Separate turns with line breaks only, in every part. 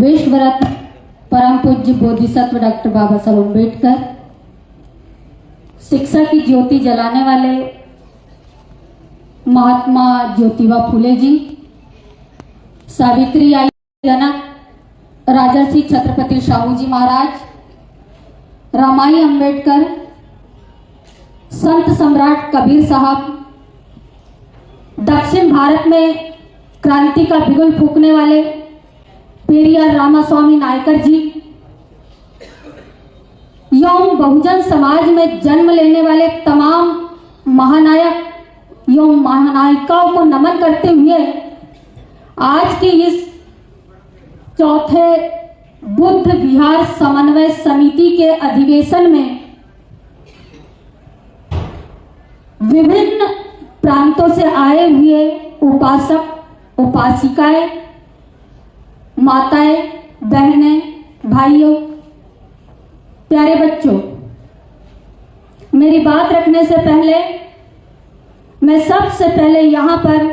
विश्व रत्न परम पूज्य बोधिसत्व डॉक्टर बाबा साहब अम्बेडकर, शिक्षा की ज्योति जलाने वाले महात्मा ज्योतिबा फूले जी, सावित्री आई जनक राजर्षि छत्रपति शाहू जी महाराज, रामाई अम्बेडकर, संत सम्राट कबीर साहब, दक्षिण भारत में क्रांति का बिगुल फूंकने वाले पेरियार रामास्वामी नायकर जी, एवं बहुजन समाज में जन्म लेने वाले तमाम महानायक एवं महानायिकाओं को नमन करते हुए आज की इस चौथे बुद्ध विहार समन्वय समिति के अधिवेशन में विभिन्न प्रांतों से आए हुए उपासक उपासिकाएं, माताएं, बहनें, भाइयों, प्यारे बच्चों, मेरी बात रखने से पहले मैं सबसे पहले यहां पर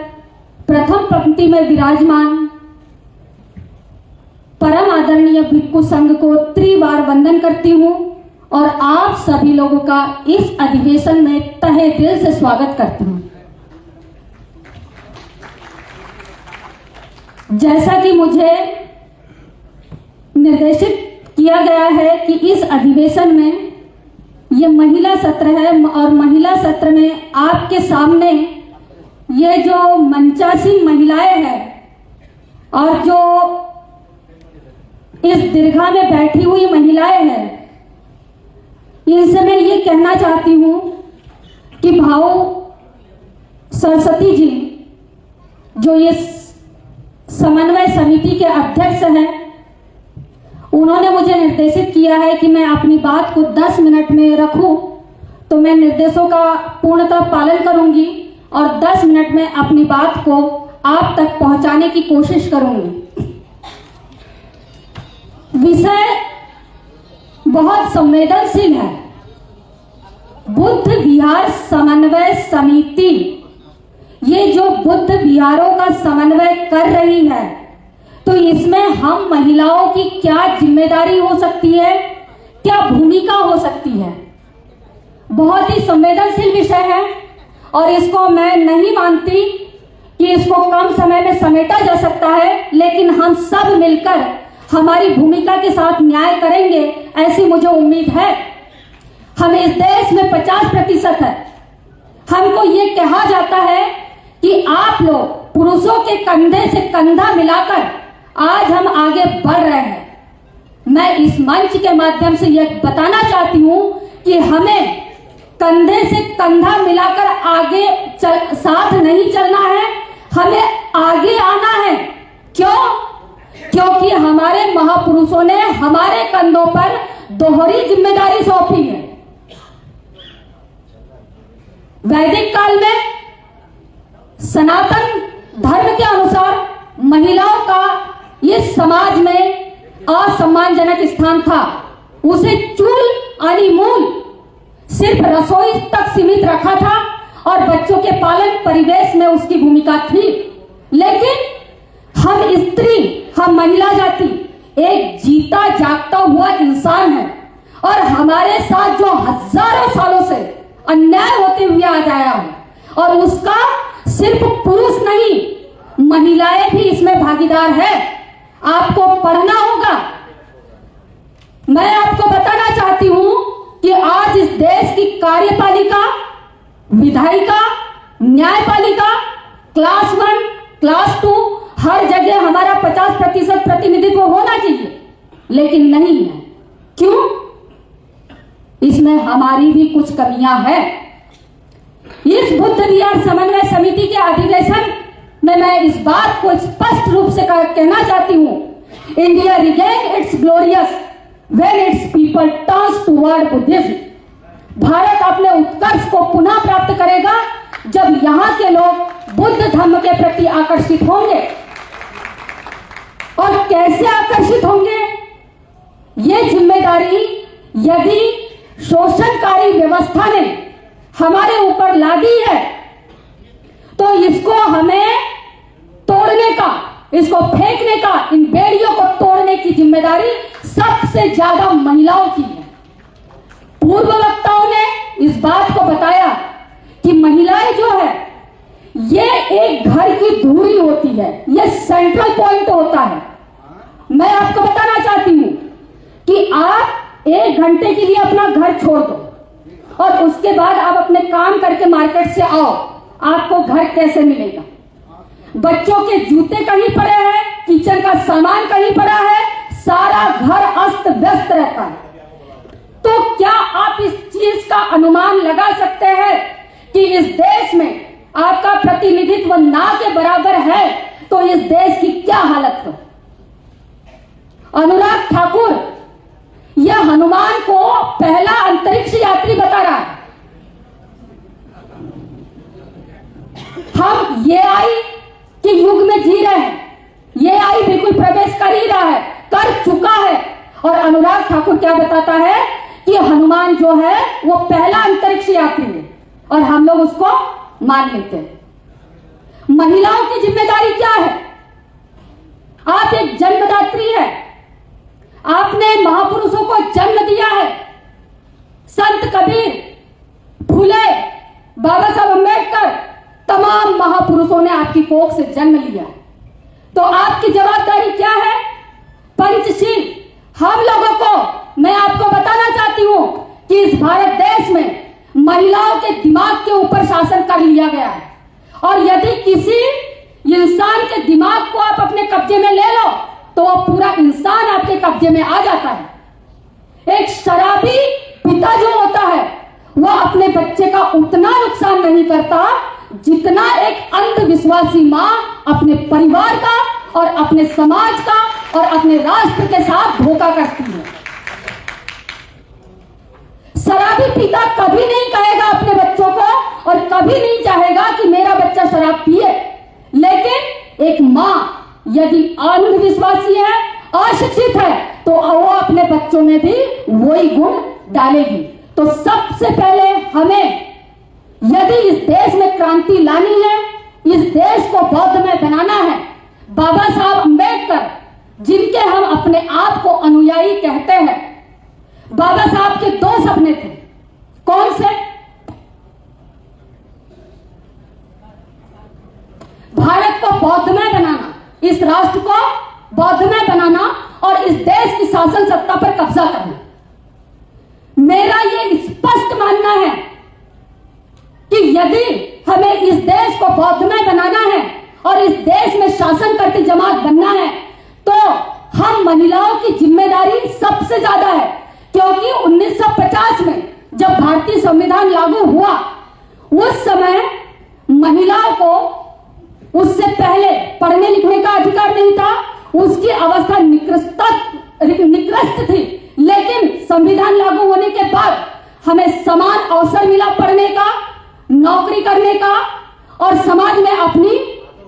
प्रथम पंक्ति में विराजमान परम आदरणीय भिक्खु संघ को त्रिवार वंदन करती हूं और आप सभी लोगों का इस अधिवेशन में तहे दिल से स्वागत करती हूं। जैसा कि मुझे निर्देशित किया गया है कि इस अधिवेशन में ये महिला सत्र है और महिला सत्र में आपके सामने ये जो मंचासीन महिलाएं हैं और जो इस दीर्घा में बैठी हुई महिलाएं हैं, इनसे मैं ये कहना चाहती हूं कि भाऊ सरस्वती जी जो ये समन्वय समिति के अध्यक्ष हैं, उन्होंने मुझे निर्देशित किया है कि मैं अपनी बात को 10 मिनट में रखूं, तो मैं निर्देशों का पूर्णतः पालन करूंगी और 10 मिनट में अपनी बात को आप तक पहुंचाने की कोशिश करूंगी। विषय बहुत संवेदनशील है। बुद्ध विहार समन्वय समिति ये जो बुद्ध विहारों का समन्वय कर रही है, तो इसमें हम महिलाओं की क्या जिम्मेदारी हो सकती है, क्या भूमिका हो सकती है। बहुत ही संवेदनशील विषय है और इसको मैं नहीं मानती कि इसको कम समय में समेटा जा सकता है, लेकिन हम सब मिलकर हमारी भूमिका के साथ न्याय करेंगे, ऐसी मुझे उम्मीद है। हम इस देश में 50% है। हमको ये कहा जाता है कि आप लोग पुरुषों के कंधे से कंधा मिलाकर आज हम आगे बढ़ रहे हैं। मैं इस मंच के माध्यम से यह बताना चाहती हूं कि हमें कंधे से कंधा मिलाकर आगे साथ नहीं चलना है, हमें आगे आना है। क्यों? क्योंकि हमारे महापुरुषों ने हमारे कंधों पर दोहरी जिम्मेदारी सौंपी है। वैदिक काल में सनातन धर्म के अनुसार महिलाओं का इस समाज में असम्मानजनक स्थान था। उसे चूल अनिमूल सिर्फ रसोई तक सीमित रखा था और बच्चों के पालन परिवेश में उसकी भूमिका थी। लेकिन हम स्त्री, हम महिला जाति एक जीता जागता हुआ इंसान है और हमारे साथ जो हजारों सालों से अन्याय होते हुए आ जाया है, और उसका सिर्फ पुरुष नहीं, महिलाएं भी इसमें भागीदार है। आपको पढ़ना होगा। मैं आपको बताना चाहती हूं कि आज इस देश की कार्यपालिका, विधायिका, न्यायपालिका, क्लास 1, क्लास 2 हर जगह हमारा 50% प्रतिनिधित्व होना चाहिए, लेकिन नहीं है। क्यों? इसमें हमारी भी कुछ कमियां हैं। इस बुद्ध विहार समन्वय समिति के अधिवेशन में मैं इस बात को स्पष्ट रूप से कहना चाहती हूं, India regain it's glorious when it's people turns toward Buddhism. Bharat अपने उत्कर्ष को पुनः प्राप्त करेगा जब यहाँ के लोग बुद्ध धर्म के प्रति आकर्षित होंगे। और कैसे आकर्षित होंगे? ये जिम्मेदारी यदि शोषणकारी व्यवस्था ने हमारे ऊपर लादी है, तो इसको हमें तोड़ने का, इसको फेंकने का, इन बेड़ियों को तोड़ने की जिम्मेदारी सबसे ज्यादा महिलाओं की है। पूर्व वक्ताओं ने इस बात को बताया कि महिलाएं जो है ये एक घर की धुरी होती है, ये सेंट्रल पॉइंट होता है। मैं आपको बताना चाहती हूं कि आप 1 घंटे के लिए अपना घर छोड़ दो और उसके बाद आप अपने काम करके मार्केट से आओ, आपको घर कैसे मिलेगा? बच्चों के जूते कहीं पड़े हैं, किचन का सामान कहीं पड़ा है, सारा घर अस्त व्यस्त रहता है। तो क्या आप इस चीज का अनुमान लगा सकते हैं कि इस देश में आपका प्रतिनिधित्व ना के बराबर है तो इस देश की क्या हालत है? अनुराग ठाकुर यह हनुमान को पहला अंतरिक्ष यात्री बता रहा है। हम एआई के युग में जी रहे हैं। एआई बिल्कुल प्रवेश कर ही रहा है, कर चुका है। और अनुराग ठाकुर क्या बताता है कि हनुमान जो है वो पहला अंतरिक्ष यात्री है और हम लोग उसको मान लेते हैं। महिलाओं की जिम्मेदारी क्या है? आप एक जन्मदात्री है, आपने महापुरुषों को जन्म दिया है। संत कबीर, फूले, बाबा साहब अम्बेडकर, तमाम महापुरुषों ने आपकी कोख से जन्म लिया। तो आपकी जवाबदारी क्या है? पंचशील। हम लोगों को, मैं आपको बताना चाहती हूं कि इस भारत देश में महिलाओं के दिमाग के ऊपर शासन कर लिया गया है और यदि किसी इंसान के दिमाग को आप अपने कब्जे में ले लो तो वो पूरा इंसान आपके कब्जे में आ जाता है। एक शराबी पिता जो होता है वो अपने बच्चे का उतना नुकसान नहीं करता जितना एक अंधविश्वासी मां अपने परिवार का और अपने समाज का और अपने राष्ट्र के साथ धोखा करती है। शराबी पिता कभी नहीं कहेगा अपने बच्चों को और कभी नहीं चाहेगा कि मेरा बच्चा शराब पिए, लेकिन एक मां यदि अंधविश्वासी है, अशिक्षित है, तो वो अपने बच्चों में भी वही गुण डालेगी। तो सबसे पहले हमें यदि इस देश में क्रांति लानी है, इस देश को बौद्धमय बनाना है, बाबा साहब अम्बेडकर जिनके हम अपने आप को अनुयायी कहते हैं, बाबा साहब के 2 सपने थे। कौन से? भारत को बौद्धमय बनाना, इस राष्ट्र को बौद्धमय बनाना और इस देश की शासन सत्ता पर कब्जा करना। मेरा ये स्पष्ट मानना है कि यदि हमें इस देश को बौद्धमय बनाना है और इस देश में शासन करती जमात बनना है तो हम महिलाओं की जिम्मेदारी सबसे ज्यादा है, क्योंकि 1950 में जब भारतीय संविधान लागू हुआ उस समय महिलाओं को उससे पहले पढ़ने लिखने का अधिकार नहीं था, उसकी अवस्था निकृष्ट थी। लेकिन संविधान लागू होने के बाद हमें समान अवसर मिला पढ़ने का, नौकरी करने का और समाज में अपनी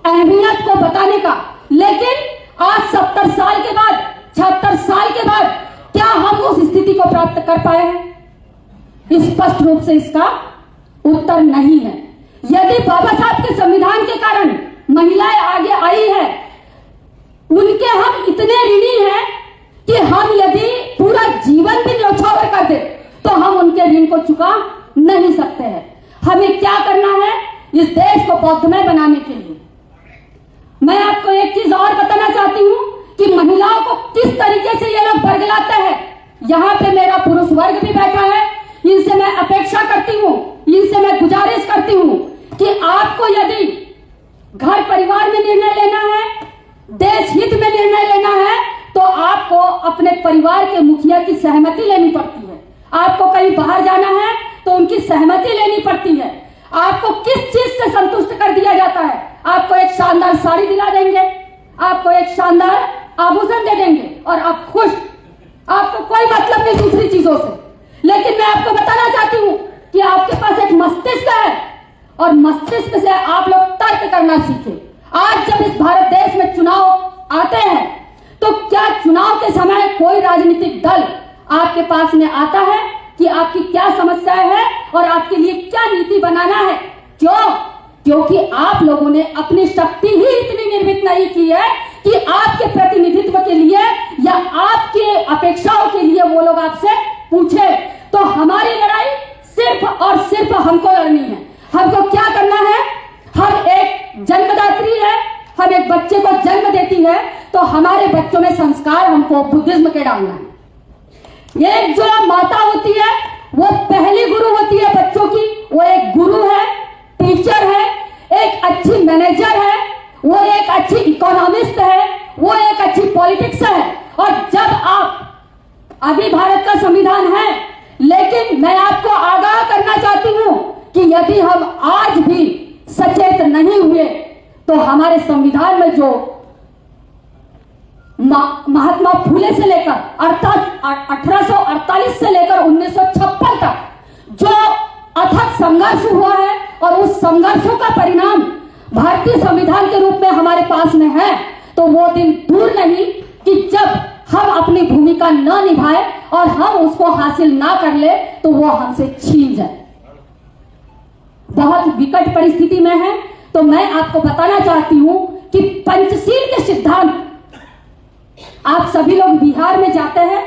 अहमियत को बताने का। लेकिन आज 70 साल के बाद, 76 साल के बाद क्या हम उस स्थिति को प्राप्त कर पाए हैं? स्पष्ट रूप से इसका उत्तर नहीं है। यदि बाबा साहब के संविधान के कारण महिलाएं आगे आई है, उनके हम इतने ऋणी हैं कि हम यदि पूरा जीवन भी न्यौछावर कर दे तो हम उनके ऋण को चुका नहीं सकते हैं। हमें क्या करना है इस देश को बौद्धमय बनाने के लिए? मैं आपको एक चीज और बताना चाहती हूं कि महिलाओं को किस तरीके से ये लोग बरगलाते हैं। यहाँ पे मेरा पुरुष वर्ग भी बैठा है, इनसे मैं अपेक्षा करती हूँ, इनसे मैं गुजारिश करती हूँ कि आपको यदि घर परिवार में निर्णय लेना है, देश हित में निर्णय लेना है, तो आपको अपने परिवार के मुखिया की सहमति लेनी पड़ती है। आपको कहीं बाहर जाना है तो उनकी सहमति लेनी पड़ती है। आपको किस चीज से संतुष्ट कर दिया जाता है? आपको एक शानदार साड़ी दिला देंगे, आपको एक शानदार आभूषण दे देंगे और आप खुश, आपको कोई मतलब नहीं दूसरी चीजों से। लेकिन मैं आपको बताना चाहती हूँ कि आपके पास एक मस्तिष्क है और मस्तिष्क से आप लोग तर्क करना सीखें। आज जब इस भारत देश में चुनाव आते हैं तो क्या चुनाव के समय कोई राजनीतिक दल आपके पास में आता है कि आपकी क्या समस्याएं हैं और आपके लिए क्या नीति बनाना है? क्यों? क्योंकि आप लोगों ने अपनी शक्ति ही इतनी निर्मित नहीं की है कि आपके प्रतिनिधित्व के लिए या आप पूछे तो हमारी लड़ाई सिर्फ और सिर्फ हमको लड़नी है। हमको क्या करना है? हम एक जन्मदात्री है, हम एक बच्चे को जन्म देती है तो हमारे बच्चों में संस्कार हमको बुद्धिज्म के डालना है। एक जो माता होती है वो पहली गुरु होती है बच्चों की, वो एक गुरु है, टीचर है, एक अच्छी मैनेजर है, वो एक अच्छी इकोनॉमिस्ट है, वो एक अच्छी पॉलिटिक्स है। और जब आप, अभी भारत का संविधान है, लेकिन मैं आपको आगाह करना चाहती हूं कि यदि हम आज भी सचेत नहीं हुए तो हमारे संविधान में जो महात्मा फुले से लेकर अर्थात 1848 से लेकर 1956 तक जो अथक संघर्ष हुआ है और उस संघर्षों का परिणाम भारतीय संविधान के रूप में हमारे पास में है, तो वो दिन दूर नहीं कि जब हम अपनी भूमिका न निभाए और हम उसको हासिल ना कर ले तो वो हमसे छीन जाए। बहुत विकट परिस्थिति में है। तो मैं आपको बताना चाहती हूं कि पंचशील के सिद्धांत, आप सभी लोग बिहार में जाते हैं,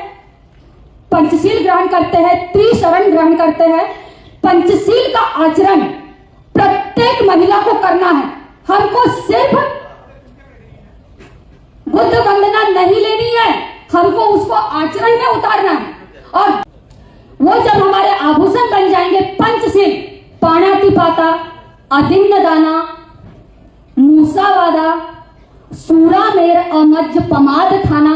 पंचशील ग्रहण करते हैं, त्रिशरण ग्रहण करते हैं। पंचशील का आचरण प्रत्येक महिला को करना है। हमको सिर्फ बुद्ध वंदना नहीं लेनी है, हमको उसको आचरण में उतारना है। और वो जब हमारे आभूषण बन जाएंगे पंचशील, पाणातिपाता, अदिन्न दाना, मूसावादा, सूरामेर, अमज्ज, पमाद थाना,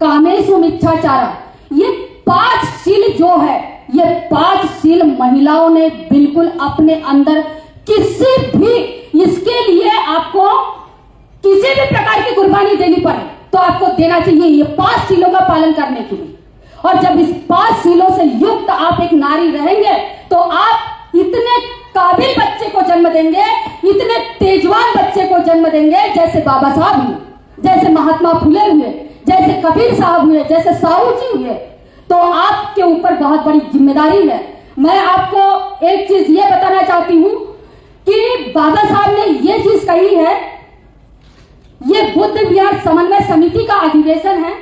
कामेशु मिच्छाचारा, ये 5 शील जो है, ये 5 शील महिलाओं ने बिल्कुल अपने अंदर किसी भी, इसके लिए आपको किसी भी प्रकार की कुर्बानी देनी पड़े तो आपको देना चाहिए ये 5 शीलों का पालन करने के लिए। और जब इस 5 शीलों से युक्त आप एक नारी रहेंगे तो आप इतने काबिल बच्चे को जन्म देंगे, इतने तेजवान बच्चे को जन्म देंगे, जैसे बाबा साहब हुए, जैसे महात्मा फुले हुए, जैसे कबीर साहब हुए, जैसे साहू जी हुए। तो आपके ऊपर बहुत बड़ी जिम्मेदारी है। मैं आपको एक चीज ये बताना चाहती हूं कि बाबा साहब ने ये चीज कही है, ये बुद्ध विहार समन्वय समिति का अधिवेशन है।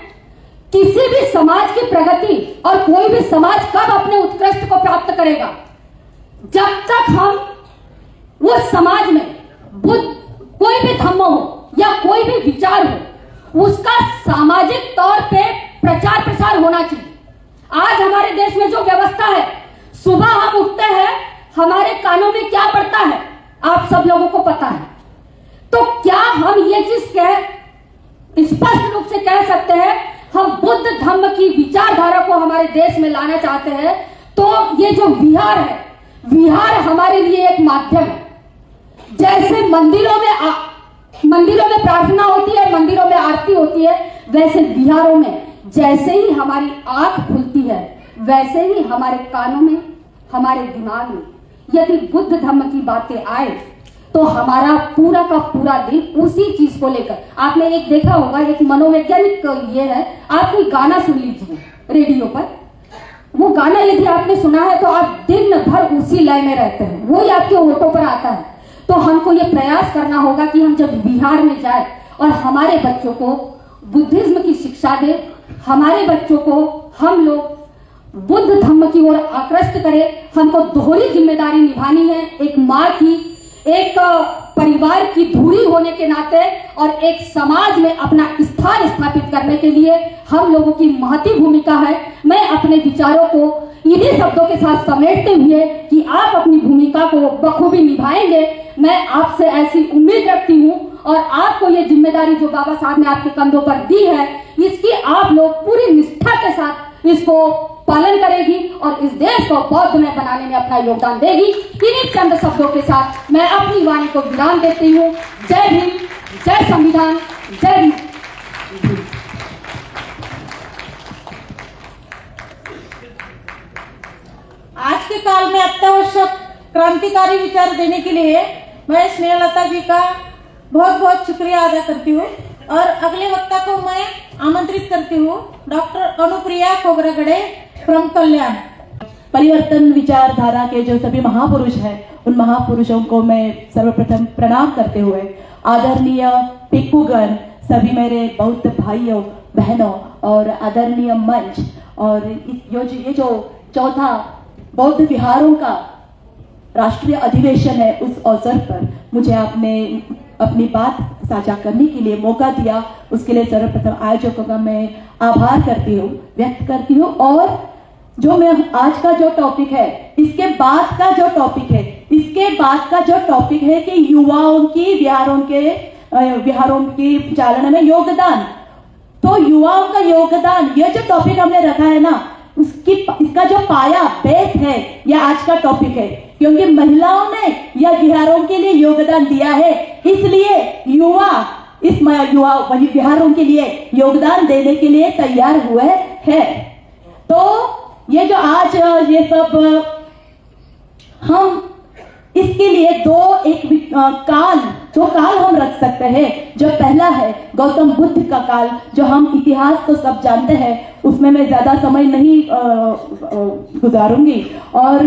किसी भी समाज की प्रगति और कोई भी समाज कब अपने उत्कृष्ट को प्राप्त करेगा? जब तक हम उस समाज में बुद्ध, कोई भी धम्म हो या कोई भी विचार हो, उसका सामाजिक तौर पे प्रचार प्रसार होना चाहिए। आज हमारे देश में जो व्यवस्था है, सुबह हम उठते हैं, हमारे कानों में क्या पड़ता है आप सब लोगों को पता है। तो क्या हम ये चीज स्पष्ट रूप से कह सकते हैं हम बुद्ध धम्म की विचारधारा को हमारे देश में लाना चाहते हैं? तो ये जो विहार है, विहार हमारे लिए एक माध्यम है। जैसे मंदिरों में प्रार्थना होती है, मंदिरों में आरती होती है, वैसे विहारों में जैसे ही हमारी आंख खुलती है, वैसे ही हमारे कानों में, हमारे दिमाग में यदि बुद्ध धम्म की बातें आए तो हमारा पूरा का पूरा दिन उसी चीज को लेकर। आपने एक देखा होगा, एक मनोवैज्ञानिक ये है, आप कोई गाना सुन लीजिए रेडियो पर, वो गाना यदि आपने सुना है तो आप दिन भर उसी लय में रहते हैं, वो ही आपके होठों पर आता है। तो हमको ये प्रयास करना होगा कि हम जब बिहार में जाए और हमारे बच्चों को बुद्धिज्म की शिक्षा दे, हमारे बच्चों को हम लोग बुद्ध धम्म की ओर आकृष्ट करें। हमको दोहरी जिम्मेदारी निभानी है, एक माँ की, एक परिवार की धुरी होने के नाते और एक समाज में अपना स्थान स्थापित करने के लिए हम लोगों की महती भूमिका है। मैं अपने विचारों को इन्हीं शब्दों के साथ समेटते हुए कि आप अपनी भूमिका को बखूबी निभाएंगे, मैं आपसे ऐसी उम्मीद रखती हूँ। और आपको ये जिम्मेदारी जो बाबा साहब ने आपके कंधों पर दी है, इसकी आप लोग पूरी निष्ठा के साथ इसको पालन करेगी और इस देश को बौद्धमय बनाने में अपना योगदान देगी। इन्हीं चंद शब्दों के साथ मैं अपनी वाणी को विराम देती हूँ। जय भीम, जय संविधान, जय भीम।
आज के काल में अत्यावश्यक क्रांतिकारी विचार देने के लिए मैं स्नेहलता जी का बहुत बहुत शुक्रिया अदा करती हूँ। और अगले वक्ता को मैं आमंत्रित करती हूँ, डॉक्टर अनुप्रिया कोबरागड़े फ्रॉम कल्याण।
परिवर्तन विचारधारा के जो सभी महापुरुष हैं, उन महापुरुषों को मैं सर्वप्रथम प्रणाम करते हुए आदरणीय भिक्षुगण, सभी मेरे बौद्ध भाइयों बहनों और आदरणीय मंच और ये जो चौथा बौद्ध विहारों का राष्ट्रीय अधिवेशन है, उस अवसर पर मुझे आपने अपनी बात साझा करने के लिए मौका दिया, उसके लिए सर्वप्रथम आयोजकों का मैं आभार व्यक्त करती हूँ। और जो मैं आज का जो टॉपिक है, इसके बाद का जो टॉपिक है कि युवाओं की विहारों की चालन में योगदान। तो युवाओं का योगदान, ये जो टॉपिक हमने रखा है ना, इसका जो पाया बेस है, यह आज का टॉपिक है, क्योंकि महिलाओं ने यह विहारों के लिए योगदान दिया है, इसलिए युवा विहारों के लिए योगदान देने के लिए तैयार हुए हैं। तो ये जो आज ये सब हम इसके लिए दो काल हम रख सकते हैं। जो पहला है गौतम बुद्ध का काल, जो हम इतिहास तो सब जानते हैं, उसमें मैं ज्यादा समय नहीं गुजारूंगी। और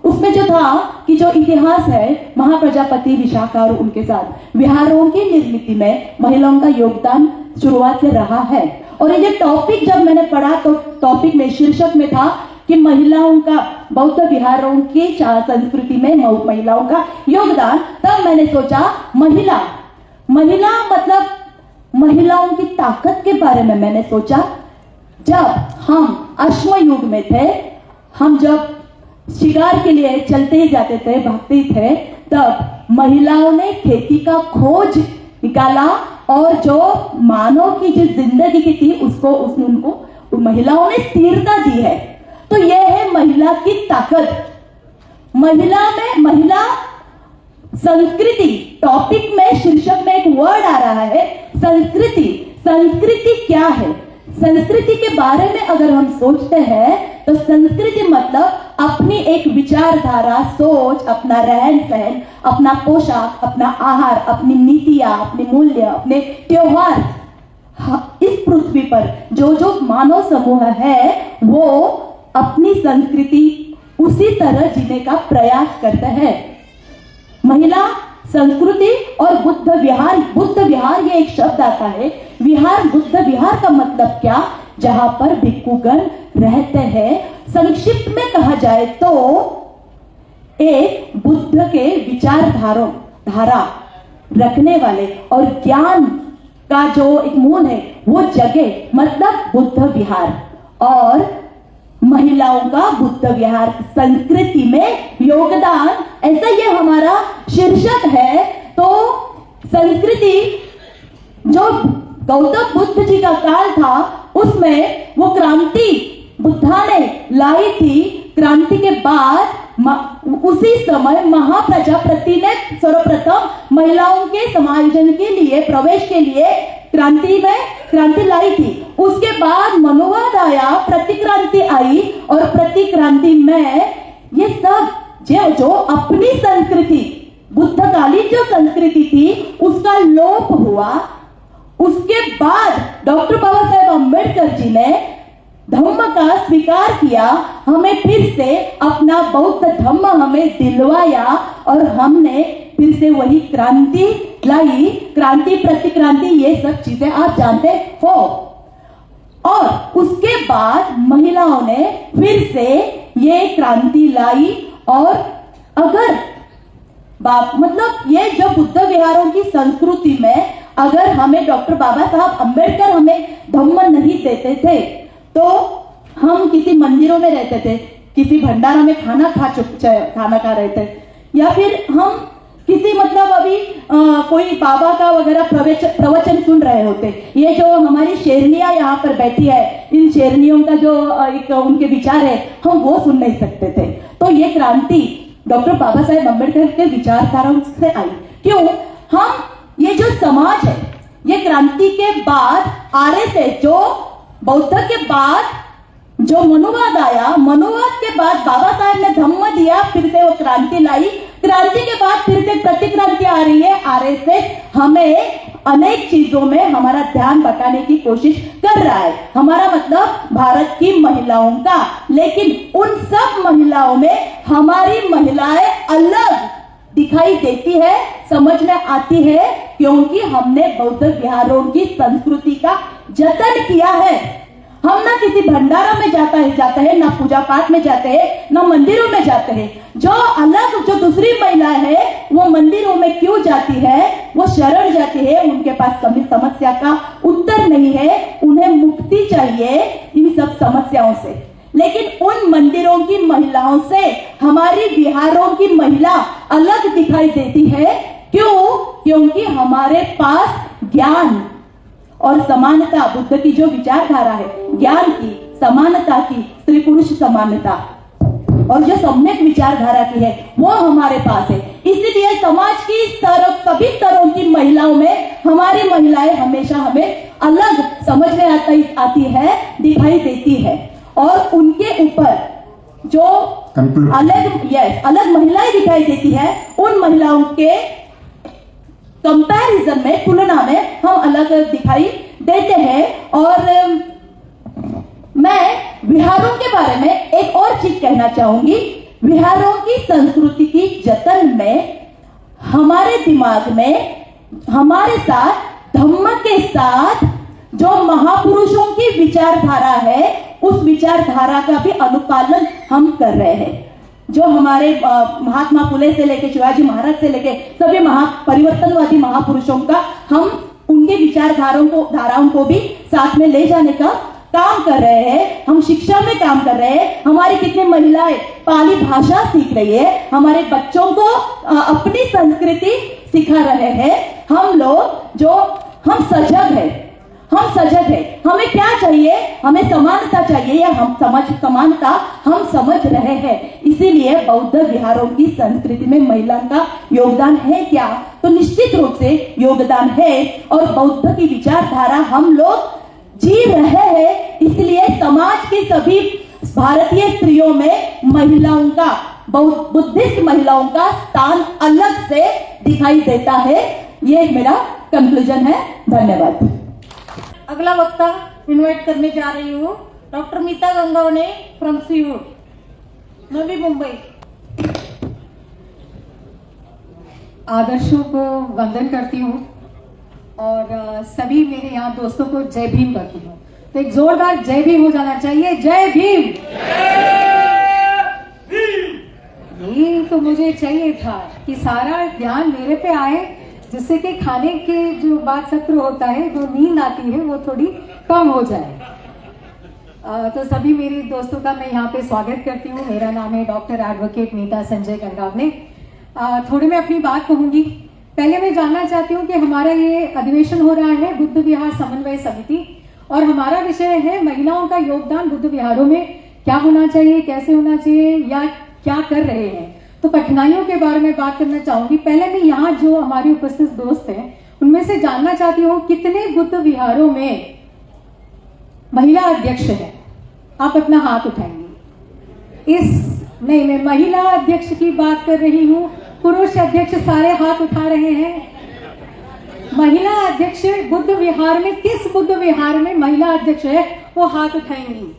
उसमें जो था कि जो इतिहास है, महाप्रजापति विशाखा और उनके साथ विहारों की निर्मिति में महिलाओं का योगदान शुरुआत से रहा है। और ये टॉपिक जब मैंने पढ़ा तो टॉपिक में शीर्षक में था कि महिलाओं का बौद्ध विहारों की संस्कृति में महिलाओं का योगदान। तब मैंने सोचा महिला मतलब महिलाओं की ताकत के बारे में मैंने सोचा। जब हम अश्मयुग में थे, हम जब शिकार के लिए चलते ही जाते थे, भागते ही थे, तब महिलाओं ने खेती का खोज निकाला और जो मानव की जो जिंदगी की थी उनको महिलाओं ने स्थिरता दी है। तो यह है महिला की ताकत। महिला संस्कृति टॉपिक में शीर्षक में एक वर्ड आ रहा है, संस्कृति क्या है? संस्कृति के बारे में अगर हम सोचते हैं तो संस्कृति मतलब अपनी एक विचारधारा, सोच, अपना रहन सहन, अपना पोशाक, अपना आहार, अपनी नीतियां, अपने मूल्य, अपने त्योहार। इस पृथ्वी पर जो मानव समूह है वो अपनी संस्कृति उसी तरह जीने का प्रयास करते हैं। महिला संस्कृति और बुद्ध विहार ये एक शब्द आता है। बुद्ध विहार का मतलब क्या? जहां पर भिक्षुगण रहते हैं। संक्षिप्त में कहा जाए तो एक बुद्ध के विचारधारा रखने वाले और ज्ञान का जो एक मूल है वो जगह मतलब बुद्ध विहार। और महिलाओं का बुद्ध विहार संस्कृति में योगदान, ऐसा ये हमारा शीर्षक है। तो संस्कृति जो गौतम बुद्ध जी का काल था, उसमें वो क्रांति बुद्धा ने लाई थी। क्रांति के बाद उसी समय महाप्रजापति ने सर्वप्रथम महिलाओं के समायोजन के लिए, प्रवेश के लिए क्रांति लाई थी। उसके बाद मनुवाद आया, प्रतिक्रांति आई, और प्रतिक्रांति में ये सब जो अपनी संस्कृति, बुद्धकालीन जो संस्कृति थी, उसका लोप हुआ। उसके बाद डॉक्टर बाबा साहेब अम्बेडकर जी ने धम्म का स्वीकार किया, हमें फिर से अपना बौद्ध धम्म हमें दिलवाया और हमने फिर से वही क्रांति लाई। क्रांति, प्रतिक्रांति, ये सब चीजें आप जानते हो। और उसके बाद महिलाओं ने फिर से ये क्रांति लाई। और अगर मतलब ये जो बुद्ध विहारों की संस्कृति में अगर हमें डॉक्टर बाबा साहब अम्बेडकर हमें धम्म नहीं देते थे तो हम किसी मंदिरों में रहते थे, किसी भंडारा में खाना खा रहे थे, या फिर हम किसी मतलब अभी कोई बाबा का वगैरह प्रवचन सुन रहे होते। ये जो हमारी शेरनियां यहाँ पर बैठी है, इन शेरनियों का जो एक उनके विचार है, हम वो सुन नहीं सकते थे। तो ये क्रांति डॉक्टर बाबा साहेब अम्बेडकर के विचारधाराओं से आई। क्यों? हम ये जो समाज है, ये क्रांति के बाद आरएसएस जो बौद्ध के बाद जो मनुवाद आया, मनुवाद के बाद बाबा साहेब ने धम्म दिया, फिर से वो क्रांति लाई। क्रांति के बाद फिर से प्रतिक्रांति आ रही है। आरएसएस हमें अनेक चीजों में हमारा ध्यान भटकाने की कोशिश कर रहा है, हमारा मतलब भारत की महिलाओं का। लेकिन उन सब महिलाओं में हमारी महिलाएं अलग दिखाई देती है, समझ में आती है, क्योंकि हमने बौद्ध विहारों की संस्कृति का जतन किया है। हम ना किसी भंडारा में जाते हैं, ना पूजा पाठ में जाते हैं, ना मंदिरों में जाते हैं। जो दूसरी महिला है वो मंदिरों में क्यों जाती है, वो शरण जाती है, उनके पास समस्या का उत्तर नहीं है, उन्हें मुक्ति चाहिए इन सब समस्याओं से। लेकिन उन मंदिरों की महिलाओं से हमारी बिहारों की महिला अलग दिखाई देती है। क्यों? क्योंकि हमारे पास ज्ञान और समानता, बुद्ध की जो विचारधारा है, ज्ञान की, समानता की, स्त्री पुरुष समानता और जो सम्यक विचारधारा की है, वो हमारे पास है। इसीलिए समाज की सभी स्तरों की महिलाओं में हमारी महिलाएं हमेशा हमें अलग समझ में आती है, दिखाई देती है। और उनके ऊपर जो अलग महिलाएं दिखाई देती है, उन महिलाओं के कंपैरिजन में, तुलना में हम अलग दिखाई देते हैं। और मैं बिहारों के बारे में एक और चीज कहना चाहूंगी। बिहारों की संस्कृति की जतन में हमारे दिमाग में, हमारे साथ, धम्म के साथ जो महापुरुषों की विचारधारा है, उस विचारधारा का भी अनुपालन हम कर रहे हैं। जो हमारे महात्मा फुले से लेके शिवाजी महाराज से लेके सभी परिवर्तनवादी महापुरुषों का, हम उनके धाराओं को भी साथ में ले जाने का काम कर रहे हैं। हम शिक्षा में काम कर रहे हैं। हमारी कितनी महिलाएं पाली भाषा सीख रही है, हमारे बच्चों को अपनी संस्कृति सिखा रहे हैं। हम सजग है। हमें क्या चाहिए? हमें समानता चाहिए, या समानता हम समझ रहे हैं। इसीलिए बौद्ध विहारों की संस्कृति में महिला का योगदान है क्या? तो निश्चित रूप से योगदान है। और बौद्ध की विचारधारा हम लोग जी रहे हैं। इसलिए समाज की सभी भारतीय स्त्रियों में महिलाओं का, बुद्धिस्ट महिलाओं का स्थान अलग से दिखाई देता है। ये मेरा कंक्लूजन है। धन्यवाद।
अगला वक्ता इनवाइट करने जा रही हूँ doctor Meeta गंगवणे from seaweed, Navi Mumbai.
आदर्शों को वंदन करती हूँ और सभी मेरे यहाँ दोस्तों को जय भीम करती हूँ। तो एक जोरदार जय भीम हो जाना चाहिए। जय भीम। ये तो मुझे चाहिए था कि सारा ध्यान मेरे पे आए, जिससे कि खाने के जो बाद सत्र होता है, जो नींद आती है, वो थोड़ी कम हो जाए। तो सभी मेरे दोस्तों का मैं यहाँ पे स्वागत करती हूँ। मेरा नाम है डॉक्टर एडवोकेट मीता संजय गंगावणे। थोड़ी मैं अपनी बात कहूँगी। पहले मैं जानना चाहती हूँ कि हमारा ये अधिवेशन हो रहा है बुद्ध विहार समन्वय समिति, और हमारा विषय है महिलाओं का योगदान बुद्ध विहारों में क्या होना चाहिए, कैसे होना चाहिए, या क्या कर रहे हैं। तो कठिनाइयों के बारे में बात करना चाहूंगी। पहले मैं यहाँ जो हमारे उपस्थित दोस्त हैं, उनमें से जानना चाहती हूँ कितने बुद्ध विहारों में महिला अध्यक्ष हैं। आप अपना हाथ उठाएंगे। नहीं, मैं महिला अध्यक्ष की बात कर रही हूँ। पुरुष अध्यक्ष सारे हाथ उठा रहे हैं। महिला अध्यक्ष बुद्ध विहार में, किस बुद्ध विहार में महिला अध्यक्ष है, वो हाथ उठाएंगी।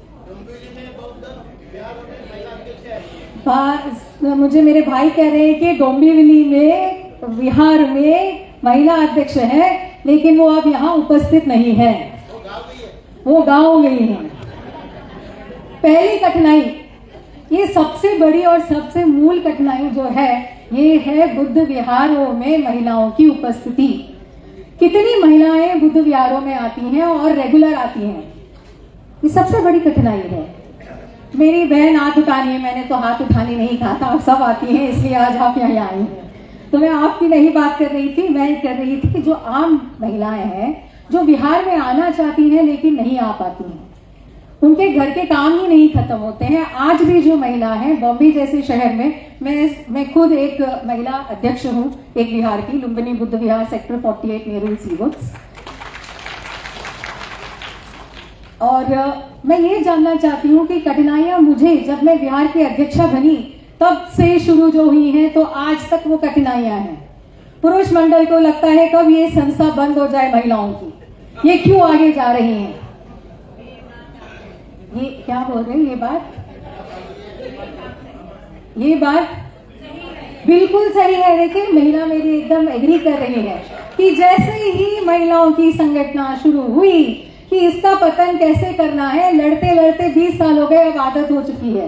मुझे मेरे भाई कह रहे हैं कि डोंबिवली में विहार में महिला अध्यक्ष है, लेकिन वो अब यहाँ उपस्थित नहीं है, वो गाँव गई है। पहली कठिनाई, ये सबसे बड़ी और सबसे मूल कठिनाई जो है, ये है बुद्ध विहारों में महिलाओं की उपस्थिति। कितनी महिलाएं बुद्ध विहारों में आती हैं और रेगुलर आती हैं, ये सबसे बड़ी कठिनाई है। मेरी बहन हाथ उठानी है, मैंने तो हाथ उठाने नहीं कहा था, आप सब आती हैं, इसलिए आज आप यहाँ आई हैं। तो मैं आपकी नहीं बात कर रही थी, मैं कर रही थी कि जो आम महिलाएं हैं, जो बिहार में आना चाहती हैं लेकिन नहीं आ पाती हैं, उनके घर के काम ही नहीं खत्म होते हैं। आज भी जो महिला है, बॉम्बे जैसे शहर में, मैं खुद एक महिला अध्यक्ष हूँ एक विहार की, लुम्बिनी बुद्ध विहार, सेक्टर 48 नेहरू सीवुड्स। और मैं ये जानना चाहती हूँ कि कठिनाइयां मुझे, जब मैं बिहार की अध्यक्षा बनी तब से शुरू जो हुई हैं, तो आज तक वो कठिनाइयां हैं। पुरुष मंडल को लगता है कब ये संस्था बंद हो जाए महिलाओं की, ये क्यों आगे जा रही हैं। ये क्या बोल रहे हैं, ये बात बिल्कुल सही है। देखिए, महिला मेरी एकदम एग्री कर रही है कि जैसे ही महिलाओं की संगठना शुरू हुई,
कि इसका पतन कैसे करना है। लड़ते लड़ते 20 साल हो गए, अब आदत हो चुकी है।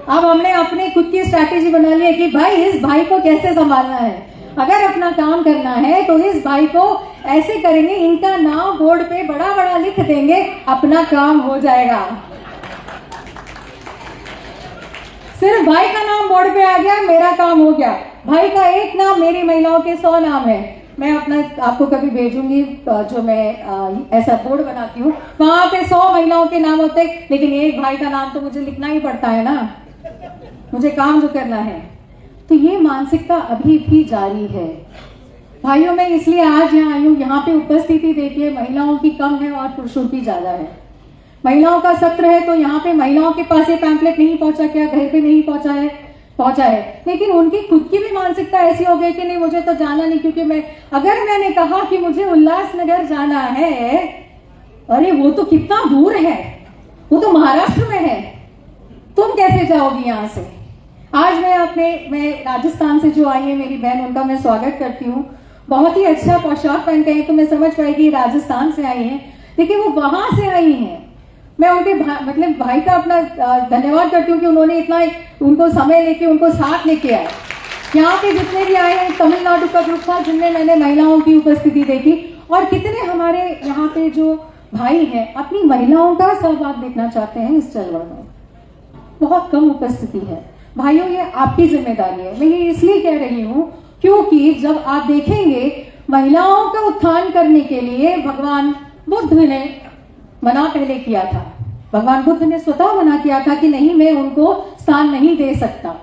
अब हमने अपने खुद की स्ट्रैटेजी बना ली है कि भाई इस भाई को कैसे संभालना है। अगर अपना काम करना है तो इस भाई को ऐसे करेंगे, इनका नाम बोर्ड पे बड़ा बड़ा लिख देंगे, अपना काम हो जाएगा। सिर्फ भाई का नाम बोर्ड पे आ गया, मेरा काम हो गया। भाई का एक नाम, मेरी महिलाओं के 100 नाम है। मैं अपना आपको कभी भेजूंगी, जो मैं ऐसा बोर्ड बनाती हूँ, वहां पे 100 महिलाओं के नाम होते हैं, लेकिन एक भाई का नाम तो मुझे लिखना ही पड़ता है ना, मुझे काम जो करना है। तो ये मानसिकता अभी भी जारी है। भाइयों, मैं इसलिए आज यहाँ आई हूँ। यहाँ पे उपस्थिति देखिए, महिलाओं की कम है और पुरुषों की ज्यादा है। महिलाओं का सत्र है तो यहाँ पे महिलाओं के पास ये पैम्पलेट नहीं पहुंचा, क्या घर पे नहीं पहुंचा है, लेकिन उनकी खुद की भी मानसिकता ऐसी हो गई कि नहीं, मुझे तो जाना नहीं, क्योंकि अगर मैंने कहा कि मुझे उल्लासनगर जाना है, अरे वो तो कितना दूर है, वो तो महाराष्ट्र में है, तुम कैसे जाओगी यहाँ से। आज मैं राजस्थान से जो आई है मेरी बहन, उनका मैं स्वागत करती हूँ। बहुत ही अच्छा पोशाक पहनते हैं तो मैं समझ पाएगी राजस्थान से आई हैं, लेकिन वो वहां से आई हैं। मैं उनके भाई का अपना धन्यवाद करती हूँ कि उन्होंने इतना उनको समय लेके उनको साथ लेके आए। यहाँ पे जितने भी आए हैं, तमिलनाडु का ग्रुप था जिनमें मैंने महिलाओं की उपस्थिति देखी, और कितने हमारे यहाँ पे जो भाई हैं अपनी महिलाओं का सहभाग देखना चाहते हैं इस चलवल में। बहुत कम उपस्थिति है। भाइयों, ये आपकी जिम्मेदारी है। मैं ये इसलिए कह रही हूँ क्योंकि जब आप देखेंगे महिलाओं का उत्थान करने के लिए भगवान बुद्ध ने मना पहले किया था। भगवान बुद्ध ने स्वतः मना किया था कि नहीं, मैं उनको स्थान नहीं दे सकता।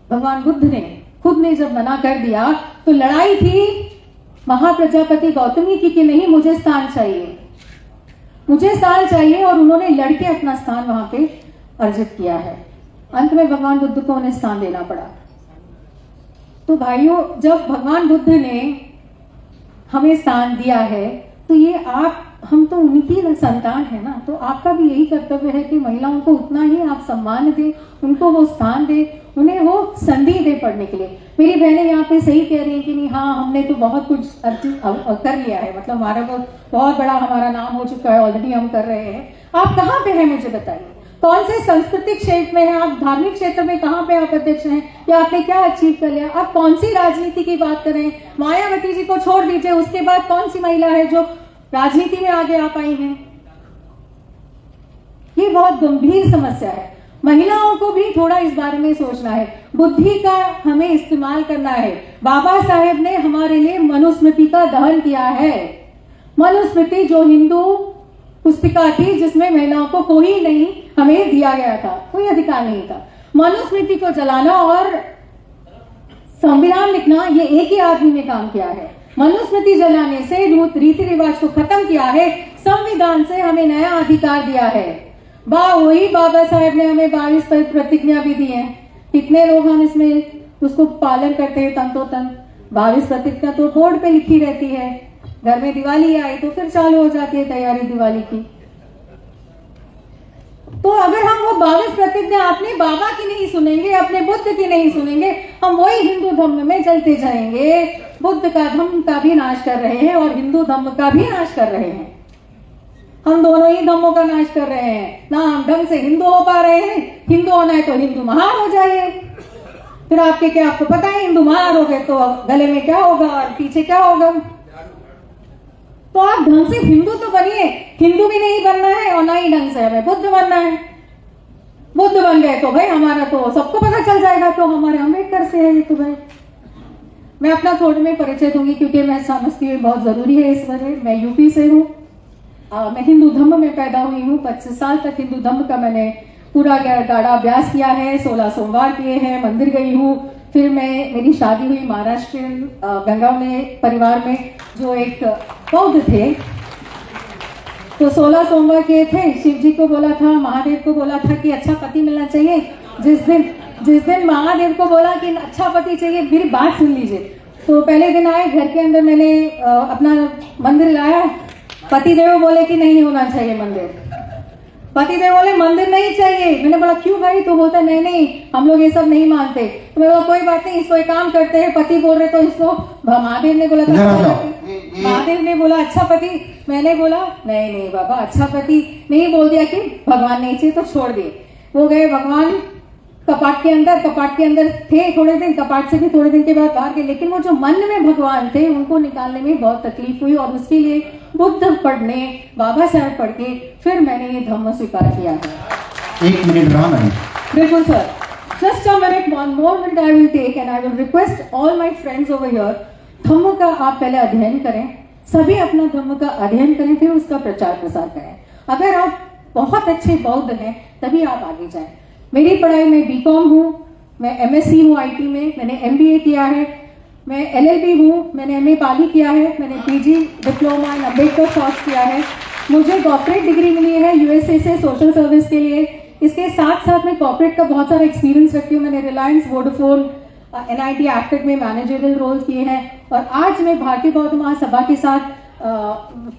भगवान बुद्ध ने खुद ने जब मना कर दिया तो लड़ाई थी महाप्रजापति गौतमी की कि नहीं, मुझे स्थान चाहिए, मुझे स्थान चाहिए, और उन्होंने लड़के अपना स्थान वहां पे अर्जित किया है। अंत में भगवान बुद्ध को उन्हें स्थान देना पड़ा। तो भाइयों, जब भगवान बुद्ध ने हमें स्थान दिया है तो ये हम तो उनकी संतान है ना, तो आपका भी यही कर्तव्य है कि महिलाओं को उतना ही आप सम्मान दें, उनको वो स्थान दें, उन्हें वो संधि दे पढ़ने के लिए। मेरी बहनें यहाँ पे सही कह रही हैं कि नहीं, हाँ हमने तो बहुत कुछ कर लिया है, मतलब हमारा बहुत बड़ा हमारा नाम हो चुका है, ऑलरेडी हम कर रहे हैं। आप कहाँ पे हैं मुझे बताइए, कौन से सांस्कृतिक क्षेत्र में हैं आप, धार्मिक क्षेत्र में कहाँ पे आप अध्यक्ष हैं, या आपने क्या अचीव कर लिया। आप कौन सी राजनीति की बात करें, मायावती जी को छोड़ दीजिए, उसके बाद कौन सी महिला है जो राजनीति में आगे आ पाई हैं। ये बहुत गंभीर समस्या है। महिलाओं को भी थोड़ा इस बारे में सोचना है, बुद्धि का हमें इस्तेमाल करना है। बाबा साहेब ने हमारे लिए मनुस्मृति का दहन किया है। मनुस्मृति जो हिंदू पुस्तिका थी जिसमें महिलाओं को कोई नहीं हमें दिया गया था, कोई अधिकार नहीं था। मनुस्मृति को जलाना और संविधान लिखना ये एक ही आदमी ने काम किया है। मनुस्मृति जलाने से रीति रिवाज को खत्म किया है, संविधान से हमें नया अधिकार दिया है। वही बाबा साहेब ने हमें 22 प्रतिज्ञा भी दी है। कितने लोग हम इसमें उसको पालन करते हैं तंतोतन। 22 प्रतिज्ञा तो बोर्ड पे लिखी रहती है, घर में दिवाली आई तो फिर चालू हो जाती है तैयारी दिवाली की। तो अगर हम वो 22 प्रतिज्ञा अपने बाबा की नहीं सुनेंगे, अपने बुद्ध की नहीं सुनेंगे, हम वही हिंदू धर्म में चलते जाएंगे। बुद्ध का धर्म का भी नाश कर रहे हैं और हिंदू धर्म का भी नाश कर रहे हैं। हम दोनों ही धर्मों का नाश कर रहे हैं। ना हम ढंग से हिंदू हो पा रहे हैं। हिंदू होना है तो हिंदू महान हो जाइए। फिर आपको पता है हिंदू महान हो गए तो गले में क्या होगा और पीछे क्या होगा। तो आप ढंग से हिंदू तो बनिए। हिंदू भी नहीं बनना है और ना ही ढंग से हमें बुद्ध बनना है। बुद्ध बन गए तो भाई हमारा तो सबको पता चल जाएगा तो हमारे अम्बेडकर से है ये तो भाई। मैं अपना थोड़े में परिचय दूंगी क्योंकि मैं समझती हूँ बहुत जरूरी है इस वजह। मैं यूपी से हूँ। मैं हिंदू धर्म में पैदा हुई हूँ। 25 साल तक हिंदू धर्म का मैंने पूरा गाढ़ा अभ्यास किया है। 16 सोमवार किए हैं, मंदिर गई हूँ। फिर मेरी शादी हुई महाराष्ट्रियन गंगावने परिवार में जो एक बौद्ध थे। तो 16 सोमवार किए थे। शिव जी को बोला था, महादेव को बोला था कि अच्छा पति मिलना चाहिए। जिस दिन महादेव को बोला कि अच्छा पति चाहिए, मेरी बात सुन लीजिए। तो पहले दिन आए, घर के अंदर मैंने अपना मंदिर लाया। पतिदेव बोले कि नहीं होना चाहिए मंदिर। पतिदेव बोले मंदिर नहीं चाहिए। मैंने बोला क्यों भाई? तो बोलता नहीं हम लोग ये सब नहीं मानते। तो मैं बोला कोई बात नहीं, इसको एक काम करते हैं। पति बोल रहे तो इसको महादेव ने बोला था महादेव ने बोला अच्छा पति, मैंने बोला नहीं नहीं बाबा अच्छा पति नहीं, बोल दिया कि भगवान नहीं चाहिए तो छोड़ दिए। वो गए भगवान कपाट के अंदर थे थोड़े दिन, कपाट से भी थोड़े दिन के बाद बाहर गए, लेकिन वो जो मन में भगवान थे उनको निकालने में बहुत तकलीफ हुई और उसके लिए बुद्ध पढ़ने, बाबा साहब पढ़ के फिर मैंने ये धम्म स्वीकार किया है।
1 मिनट रहा मैंने।
बिल्कुल sir, just a minute, one more minute I will take and I will request all my friends over here, Dhamma का आप पहले अध्ययन करें, सभी अपना धम्म का अध्ययन करें, फिर उसका प्रचार प्रसार करें। अगर आप बहुत अच्छे बौद्ध हैं तभी आप आगे जाएं। मेरी पढ़ाई में बीकॉम हूँ, मैं एमएससी हूँ आईटी में, मैंने एमबीए किया है, मैं एलएलबी हूँ, मैंने एमए पाली किया है, मैंने PG diploma in Ambedkar course किया है, मुझे डॉक्टरेट डिग्री मिली है यूएसए से सोशल सर्विस के लिए। इसके साथ साथ मैं कॉर्पोरेट का बहुत सारा एक्सपीरियंस रखती हूँ। मैंने रिलायंस, वोडाफोन, एनआईटी एक्टेड में मैनेजरियल रोल किए हैं और आज मैं भारतीय बौद्ध महासभा के साथ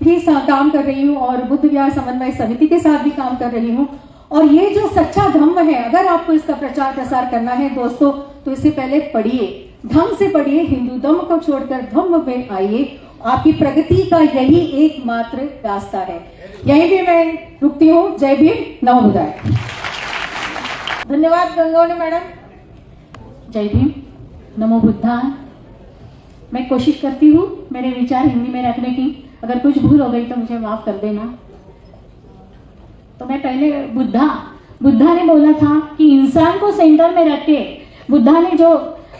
भी काम कर रही हूँ और बुद्ध विहार समन्वय समिति के साथ भी काम कर रही हूँ। और ये जो सच्चा धम्म है, अगर आपको इसका प्रचार प्रसार करना है दोस्तों, तो इससे पहले पढ़िए, धम्म से पढ़िए, हिंदू धम्म को छोड़कर धम्म में आइए। आपकी प्रगति का यही एकमात्र रास्ता है। यहीं भी मैं रुकती हूँ। जय भीम, नमो बुद्धाय।
धन्यवाद गंगोनी मैडम।
जय भीम, नमो बुद्धाय। मैं कोशिश करती हूँ मेरे विचार हिंदी में रखने की, अगर कुछ भूल हो गई तो मुझे माफ कर देना। तो मैं पहले बुद्धा ने बोला था कि इंसान को सेंटर में रख के, बुद्धा ने जो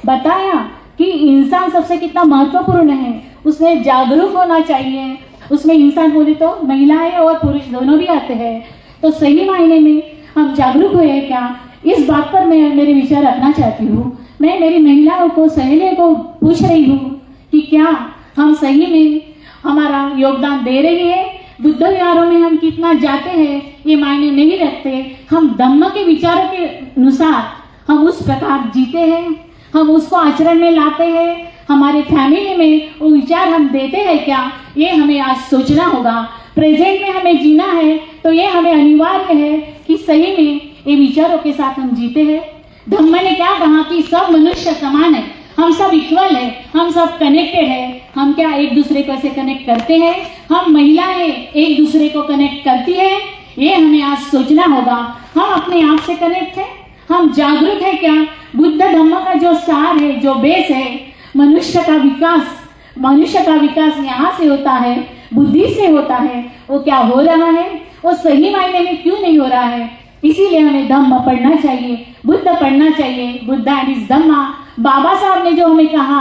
बताया कि इंसान सबसे कितना महत्वपूर्ण है, उसमें जागरूक होना चाहिए। उसमें इंसान बोले तो महिलाएं और पुरुष दोनों भी आते हैं, तो सही मायने में हम जागरूक हुए हैं क्या, इस बात पर मैं मेरे विचार रखना चाहती हूँ। मैं मेरी महिलाओं को, सहेलियों को पूछ रही हूँ कि क्या हम सही में हमारा योगदान दे रही है। बुद्ध विहारों में हम कितना जाते हैं ये मायने नहीं रखते, हम धम्म के विचारों के अनुसार हम उस प्रकार जीते हैं, हम उसको आचरण में लाते हैं, हमारे फैमिली में वो विचार हम देते हैं क्या, ये हमें आज सोचना होगा। प्रेजेंट में हमें जीना है तो ये हमें अनिवार्य है कि सही में ये विचारों के साथ हम जीते हैं। धम्म ने क्या कहा कि सब मनुष्य समान है, हम सब इक्वल है, हम सब कनेक्टेड है। हम क्या एक दूसरे को ऐसे कनेक्ट करते हैं, हम महिलाएं एक दूसरे को कनेक्ट करती है, ये हमें आज सोचना होगा। हम अपने आप से कनेक्ट है, हम जागरूक है क्या। बुद्ध धम्म का जो सार है, जो बेस है, मनुष्य का विकास यहाँ से होता है, बुद्धि से होता है। वो क्या हो रहा है, वो सही मायने में क्यों नहीं हो रहा है, इसीलिए हमें धम्म पढ़ना चाहिए, बुद्ध पढ़ना चाहिए। बुद्ध एंड इज धम्मा। बाबा साहब ने जो हमें कहा,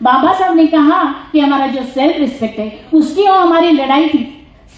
बाबा साहब ने कहा कि हमारा जो सेल्फ रिस्पेक्ट है, उसकी और हमारी लड़ाई थी,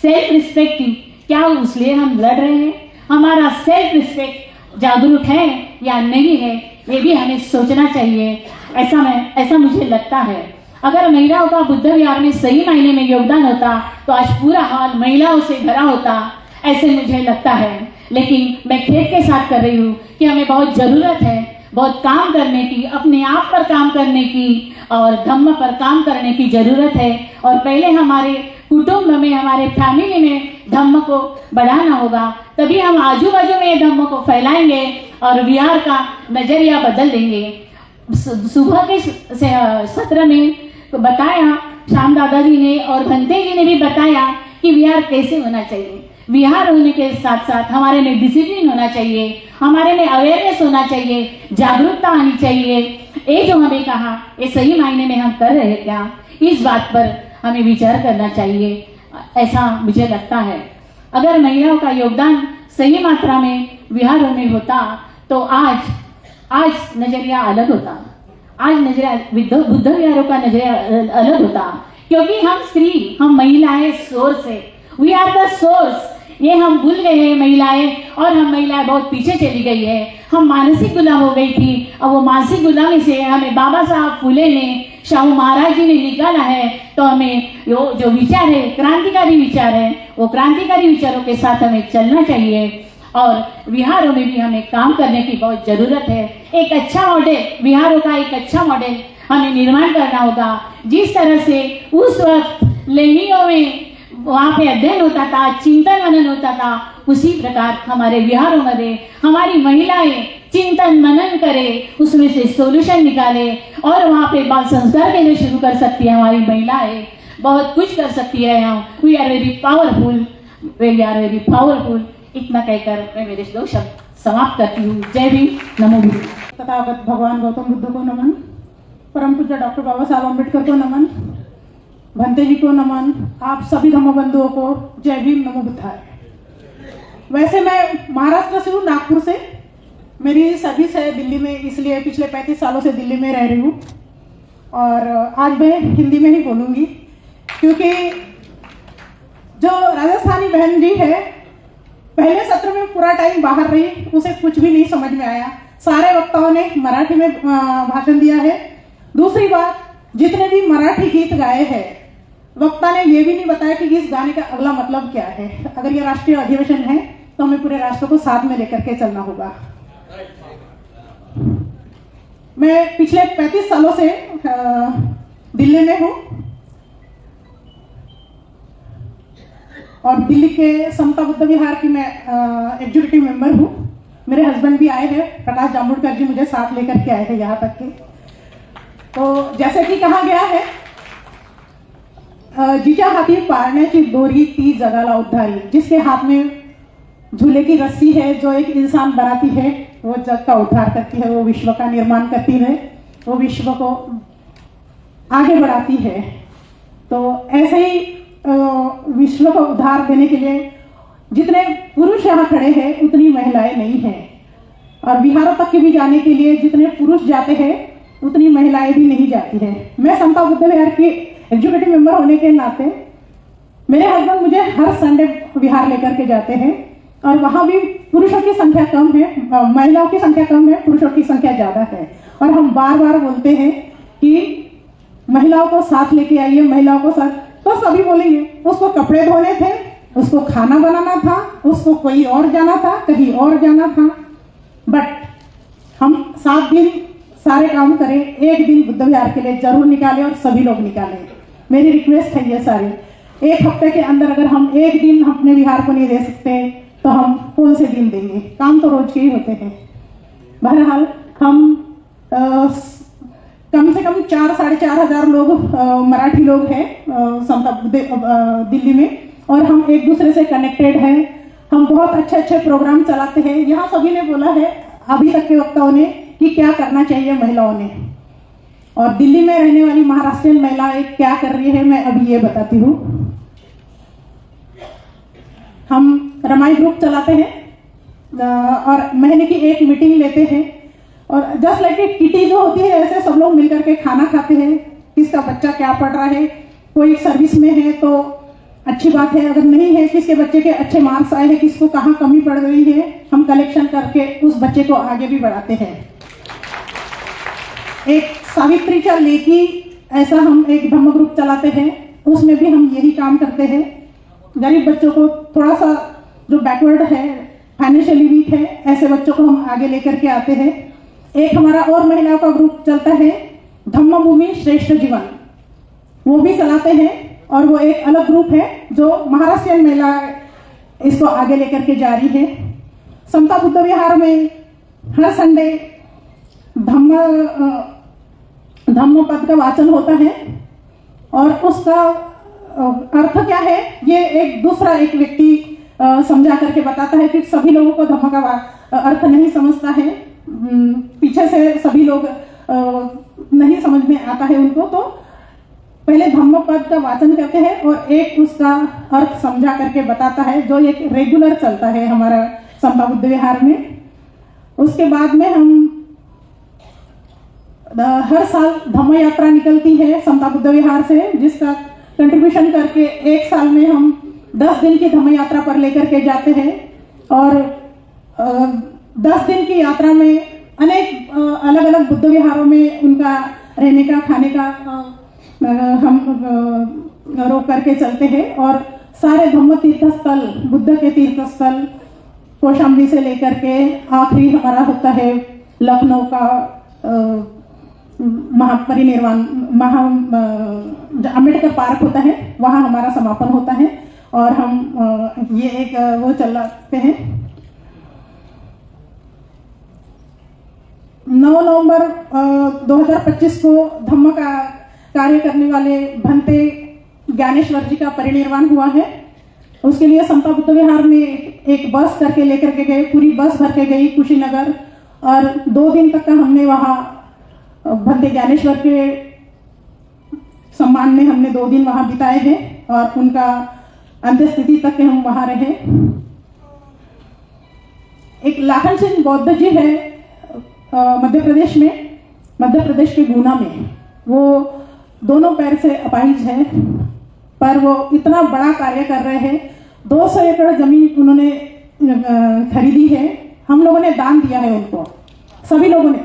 सेल्फ रिस्पेक्ट की। क्या उसलिए हम लड़ रहे हैं, हमारा सेल्फ रिस्पेक्ट जागरूक है या नहीं है, ये भी हमें सोचना चाहिए। ऐसा मुझे लगता है। अगर महिलाओं का बुद्ध विहार में सही मायने में योगदान होता तो आज पूरा हाल महिलाओं से भरा होता, ऐसे मुझे लगता है। लेकिन मैं खेद के साथ कर रही हूँ कि हमें बहुत जरूरत है, बहुत काम करने की, अपने आप पर काम करने की और धम्म पर काम करने की जरूरत है। और पहले हमारे कुटुंब में, हमारे फैमिली में धम्म को बढ़ाना होगा, तभी हम आजू बाजू में धम्म को फैलाएंगे और विहार का नजरिया बदल देंगे। सुबह के सत्र में तो बताया, श्याम दादाजी ने और भंते जी ने भी बताया कि विहार कैसे होना चाहिए। विहार होने के साथ साथ हमारे में डिसिप्लिन होना चाहिए, हमारे में अवेयरनेस होना चाहिए, जागरूकता आनी चाहिए। ये जो हमें कहा, ये सही मायने में हम कर रहे हैं क्या, इस बात पर हमें विचार करना चाहिए, ऐसा मुझे लगता है। अगर महिलाओं का योगदान सही मात्रा में विहारों में होता तो आज नजरिया अलग होता, आज नजरिया बुद्ध विहारों का नजरिया अलग होता। क्योंकि हम स्त्री, हम महिलाएं सोर्स है, वी आर द सोर्स। ये हम भूल गए हैं महिलाएं, और हम महिलाएं बहुत पीछे चली गई है। हम मानसिक गुलाम हो गई थी, और वो मानसिक गुलामी से हमें बाबा साहब फुले ने, शाहू महाराज जी ने निकाला है। तो हमें जो विचार है, क्रांतिकारी विचार है, वो क्रांतिकारी विचारों के साथ हमें चलना चाहिए। और विहारों में भी हमें काम करने की बहुत जरूरत है। एक अच्छा मॉडल, विहारों का एक अच्छा मॉडल हमें निर्माण करना होगा। जिस तरह से उस वक्त लेनियों में वहाँ पे अध्ययन होता था, चिंतन मनन होता था, उसी प्रकार हमारे विहारों में हमारी महिलाएं चिंतन मनन करे, उसमें से सॉल्यूशन निकाले और वहाँ पे बाल संस्कार देने शुरू कर सकती है हमारी महिलाएं।
बहुत कुछ कर सकती है हम। वी आर वेरी पावरफुल, इतना कहकर मैं मेरे दो शब्द समाप्त करती हूँ। जय भीम, नमो बुद्ध।
तथागत भगवान गौतम बुद्ध को नमन, परम पूज्य डॉक्टर बाबा साहब अम्बेडकर को नमन, भंते जी को नमन, आप सभी धम्म बंधुओं को जय भीम, नमो बुद्धाय। वैसे मैं महाराष्ट्र से हूँ, नागपुर से। मेरी सर्विस है दिल्ली में, इसलिए पिछले 35 सालों से दिल्ली में रह रही हूँ। और आज मैं हिंदी में ही बोलूँगी, क्योंकि जो राजस्थानी बहन जी है, पहले सत्र में पूरा टाइम बाहर रही, उसे कुछ भी नहीं समझ में आया। सारे वक्ताओं ने मराठी में भाषण दिया है। दूसरी बात, जितने भी मराठी गीत गाए हैं, वक्ता ने ये भी नहीं बताया कि इस गाने का अगला मतलब क्या है। अगर ये राष्ट्रीय अधिवेशन है तो हमें पूरे राष्ट्र को साथ में लेकर के चलना होगा। मैं पिछले 35 सालों से दिल्ली में हूँ और दिल्ली के समता बुद्ध विहार की मैं एग्जीक्यूटिव मेंबर हूँ। मेरे हस्बैंड भी आए हैं, प्रकाश जांबुडकर जी मुझे साथ लेकर के आए थे यहाँ तक के। तो जैसे कि कहा गया है, जिच्या हाथी पाळण्याची दोरी ती जगाला उद्धारी। जिसके हाथ में झूले की रस्सी है, जो एक इंसान बनाती है, वो जग का उद्धार करती है, वो विश्व का निर्माण करती है, वो विश्व को आगे बढ़ाती है। तो ऐसे ही विश्व को उद्धार देने के लिए जितने पुरुष यहाँ खड़े हैं, उतनी महिलाएं नहीं हैं। और बिहार तक के भी जाने के लिए जितने पुरुष जाते हैं, उतनी महिलाएं भी नहीं जाती है। मैं समता बुद्ध विहार की एग्जीक्यूटिव मेंबर होने के नाते मेरे हस्बैंड मुझे हर संडे विहार लेकर के जाते हैं, और वहां भी पुरुषों की संख्या कम है, महिलाओं की संख्या कम है, पुरुषों की संख्या ज्यादा है। और हम बार बार बोलते हैं कि महिलाओं को साथ लेके आइए, महिलाओं को साथ। तो सभी बोलेंगे उसको कपड़े धोने थे, उसको खाना बनाना था, उसको कोई और जाना था, कहीं और जाना था। बट हम 7 दिन सारे काम करें, एक दिन बुद्ध विहार के लिए जरूर निकालें, और सभी लोग निकालें। मेरी रिक्वेस्ट है ये सारे, एक हफ्ते के अंदर अगर हम एक दिन अपने विहार को नहीं दे सकते तो हम कौन से दिन देंगे? काम तो रोज के ही होते हैं। बहरहाल हम कम से कम 4-4.5 हजार लोग मराठी लोग हैं समता दिल्ली में, और हम एक दूसरे से कनेक्टेड हैं। हम बहुत अच्छे अच्छे प्रोग्राम चलाते हैं। यहाँ सभी ने बोला है अभी तक के वक्ताओं ने कि क्या करना चाहिए महिलाओं ने, और दिल्ली में रहने वाली महाराष्ट्रियन महिलाएं क्या कर रही है, मैं अभी ये बताती हूँ। हम रमाई ग्रुप चलाते हैं और महीने की एक मीटिंग लेते हैं, और जस्ट लाइक किटी जो होती है, ऐसे सब लोग मिलकर के खाना खाते हैं। किसका बच्चा क्या पढ़ रहा है, कोई सर्विस में है तो अच्छी बात है, अगर नहीं है, किसके बच्चे के अच्छे मार्क्स आए हैं, किसको कहाँ कमी पड़ गई है, हम कलेक्शन करके उस बच्चे को आगे भी बढ़ाते हैं। एक सावित्रीचा लेकी ऐसा हम एक धम्म ग्रुप चलाते हैं, उसमें भी हम यही काम करते हैं। गरीब बच्चों को, थोड़ा सा जो बैकवर्ड है, फाइनेंशियली वीक है, ऐसे बच्चों को हम आगे लेकर के आते हैं। एक हमारा और महिलाओं का ग्रुप चलता है, धम्म भूमि श्रेष्ठ जीवन, वो भी चलाते हैं, और वो एक अलग ग्रुप है जो महाराष्ट्रियन महिला इसको आगे लेकर के जा रही है। समता बुद्ध विहार में हर संडे धम्म पद का वाचन होता है, और उसका अर्थ क्या है ये एक दूसरा एक व्यक्ति समझा करके बताता है कि सभी लोगों को धम्म का अर्थ नहीं समझता है, पीछे से सभी लोग नहीं समझ में आता है उनको। तो पहले धम्म पद का वाचन करते हैं और एक उसका अर्थ समझा करके बताता है, जो एक रेगुलर चलता है हमारा समता बुद्ध विहार में। उसके बाद में हम हर साल धम्म यात्रा निकलती है समता बुद्ध विहार से, जिसका कंट्रीब्यूशन करके एक साल में हम 10 दिन की धम्म यात्रा पर लेकर के जाते हैं। और 10 दिन की यात्रा में अनेक अलग अलग बुद्ध विहारों में उनका रहने का, खाने का हम रोक करके चलते हैं। और सारे धम्म तीर्थ स्थल, बुद्ध के तीर्थ स्थल, कौशाम्बी से लेकर के आखिरी हमारा होता है लखनऊ का महापरिनिर्वाण, अम्बेडकर पार्क होता है, वहां हमारा समापन होता है। और हम ये एक वो चलाते हैं। 9 नवंबर 2025 को धम्म का कार्य करने वाले भंते ज्ञानेश्वर जी का परिनिर्वाण हुआ है। उसके लिए समता बुद्ध विहार में एक बस करके लेकर के गए, पूरी बस भर के गई कुशीनगर, और 2 दिन तक का हमने वहाँ भद्दे ज्ञानेश्वर के सम्मान में हमने 2 दिन वहाँ बिताए हैं और उनका अंत्यस्थिति तक के हम वहाँ रहे। एक लाखन सिंह बौद्ध जी है मध्य प्रदेश में, मध्य प्रदेश के गुना में। वो दोनों पैर से अपाहिज है, पर वो इतना बड़ा कार्य कर रहे हैं। 200 एकड़ जमीन उन्होंने खरीदी है, हम लोगों ने दान दिया है उनको, सभी लोगों ने,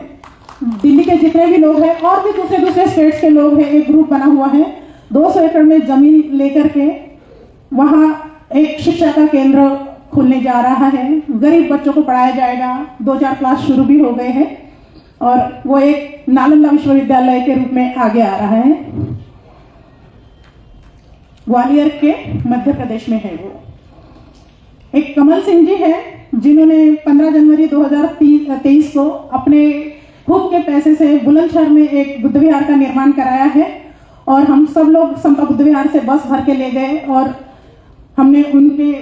दिल्ली के जितने भी लोग हैं और भी दूसरे स्टेट्स के लोग हैं, एक ग्रुप बना हुआ है। 200 एकड़ में जमीन लेकर के वहाँ एक शिक्षा का केंद्र खुलने जा रहा है, गरीब बच्चों को पढ़ाया जाएगा। 2-4 क्लास शुरू भी हो गए हैं और वो एक नालंदा विश्वविद्यालय के रूप में आगे आ रहा है। ग्वालियर के मध्य प्रदेश में है वो। एक कमल सिंह जी है जिन्होंने 15 जनवरी 2023 को अपने खुद के पैसे से बुलंदशहर में एक बुद्ध विहार का निर्माण कराया है, और हम सब लोग समता बुद्ध विहार से बस भर के ले गए और हमने उनके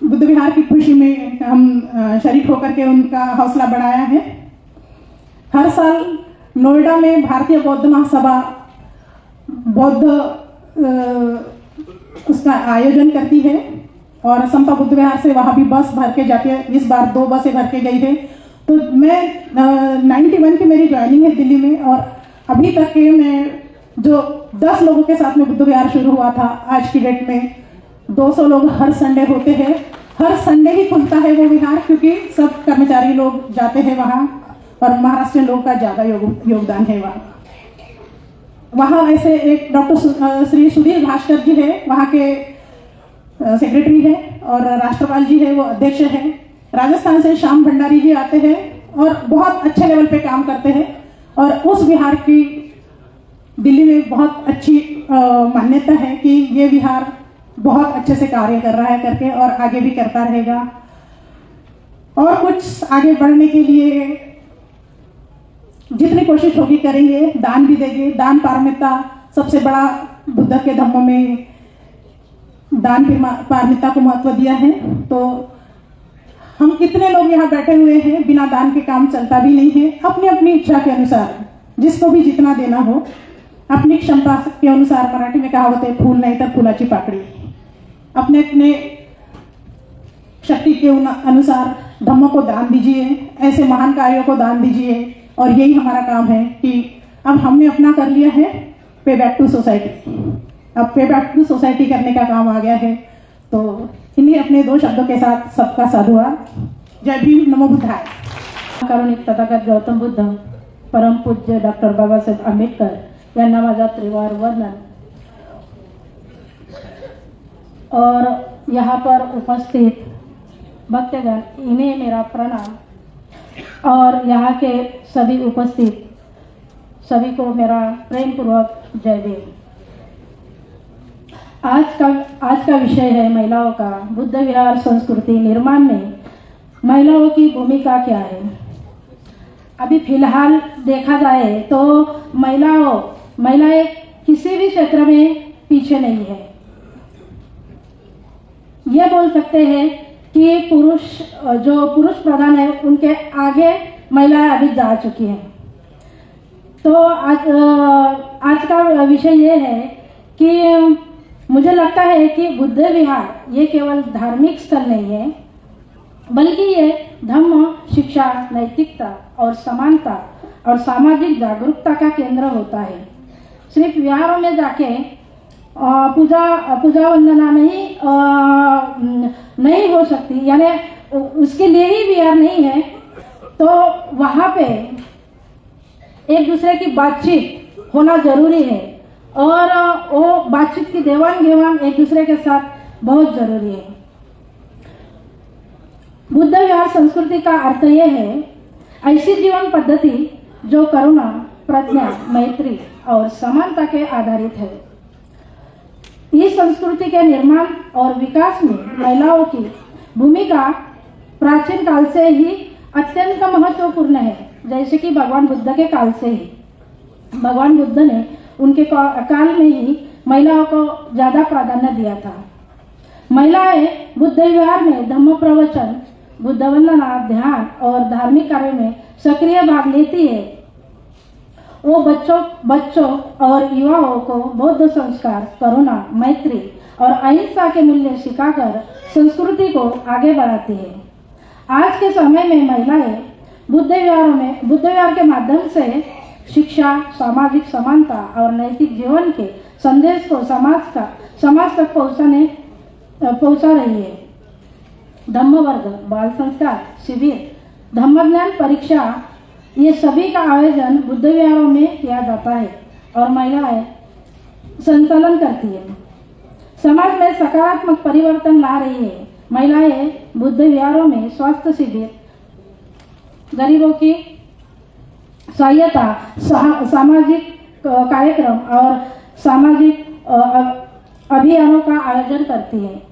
बुद्ध विहार की खुशी में हम शरीक होकर के उनका हौसला बढ़ाया है। हर साल नोएडा में भारतीय बौद्ध महासभा बौद्ध उसका आयोजन करती है और समता बुद्ध विहार से वहाँ भी बस भर के जाती है। इस बार 2 बसें भर के गई है। तो मैं 91 की मेरी ज्वाइनिंग है दिल्ली में, और अभी तक के मैं जो 10 लोगों के साथ में बुद्ध विहार शुरू हुआ था, आज की डेट में 200 लोग हर संडे होते हैं। हर संडे ही खुलता है वो विहार, क्योंकि सब कर्मचारी लोग जाते हैं वहाँ और महाराष्ट्र लोगों का ज़्यादा योगदान है वहाँ। ऐसे एक डॉक्टर श्री सुधीर भास्कर जी है, वहाँ के सेक्रेटरी है, और राष्ट्रपाल जी है, वो अध्यक्ष है। राजस्थान से श्याम भंडारी जी आते हैं और बहुत अच्छे लेवल पे काम करते हैं, और उस विहार की दिल्ली में बहुत अच्छी मान्यता है कि ये विहार बहुत अच्छे से कार्य कर रहा है करके, और आगे भी करता रहेगा। और कुछ आगे बढ़ने के लिए जितनी कोशिश होगी करेंगे, दान भी देंगे। दान पारमिता सबसे बड़ा बुद्ध के धम्मों में दान पारमिता को महत्व दिया है। तो हम कितने लोग यहाँ बैठे हुए हैं, बिना दान के काम चलता भी नहीं है। अपनी अपनी इच्छा के अनुसार जिसको भी जितना देना हो, अपनी क्षमता के अनुसार, मराठी में कहावत है, फूल नहीं तो फूलाची पाकड़ी, अपने अपने शक्ति के अनुसार धम्मों को दान दीजिए, ऐसे महान कार्यों को दान दीजिए। और यही हमारा काम है कि अब हमने अपना कर लिया है, पे बैक टू सोसाइटी। अब पे बैक टू सोसाइटी करने का काम आ गया है। तो इन्हीं अपने 2 शब्दों के साथ सबका साधुवाद। जय भीम, नमो बुद्धाय।
कारुणिक तथागत गौतम बुद्ध, परम पूज्य डॉक्टर बाबासाहेब आंबेडकर यांना माझा त्रिवार वंदन। और यहाँ पर उपस्थित भक्तगण, इन्हें मेरा प्रणाम, और यहाँ के सभी उपस्थित सभी को मेरा प्रेम पूर्वक जय देव। आज का विषय है महिलाओं का बुद्ध विहार संस्कृति निर्माण में महिलाओं की भूमिका क्या है। अभी फिलहाल देखा जाए तो महिलाएं किसी भी क्षेत्र में पीछे नहीं है। ये बोल सकते हैं कि पुरुष प्रधान है, उनके आगे महिलाएं अभी जा चुकी हैं। तो आज का विषय ये है कि मुझे लगता है कि बुद्ध विहार ये केवल धार्मिक स्थल नहीं है, बल्कि ये धम्म, शिक्षा, नैतिकता और समानता और सामाजिक जागरूकता का केंद्र होता है। सिर्फ विहारों में जाके पूजा वंदना नहीं हो सकती, यानी उसके लिए ही विहार नहीं है। तो वहाँ पे एक दूसरे की बातचीत होना जरूरी है, और वो बातचीत की देवान घेवान एक दूसरे के साथ बहुत जरूरी है। बुद्ध विहार संस्कृति का अर्थ यह है ऐसी जीवन पद्धति जो करुणा, प्रज्ञा, मैत्री और समानता के आधारित है। इस संस्कृति के निर्माण और विकास में महिलाओं की भूमिका प्राचीन काल से ही अत्यंत महत्वपूर्ण है। जैसे कि भगवान बुद्ध के काल से ही भगवान बुद्ध ने उनके काल में ही महिलाओं को ज्यादा प्राधान्य दिया था। महिलाएं बुद्ध विहार में धम्म प्रवचन, बुद्ध वंदना, ध्यान और धार्मिक कार्यों में सक्रिय भाग लेती है। वो बच्चों और युवाओं को बौद्ध संस्कार, करुणा, मैत्री और अहिंसा के मूल्य सिखाकर संस्कृति को आगे बढ़ाती है। आज के समय में महिलाएं बुद्ध विहार के माध्यम से शिक्षा, सामाजिक समानता और नैतिक जीवन के संदेश को समाज तक पहुंचा रही है। धम्म वर्ग, बाल संस्कार शिविर, धम्मज्ञान परीक्षा, ये सभी का आयोजन बुद्ध विहारों में किया जाता है और महिलाएं संचालन करती है। समाज में सकारात्मक परिवर्तन ला रही है। महिलाएं बुद्ध विहारों में स्वास्थ्य शिविर, गरीबों की सहायता, सामाजिक कार्यक्रम और सामाजिक अभियानों का आयोजन करती है।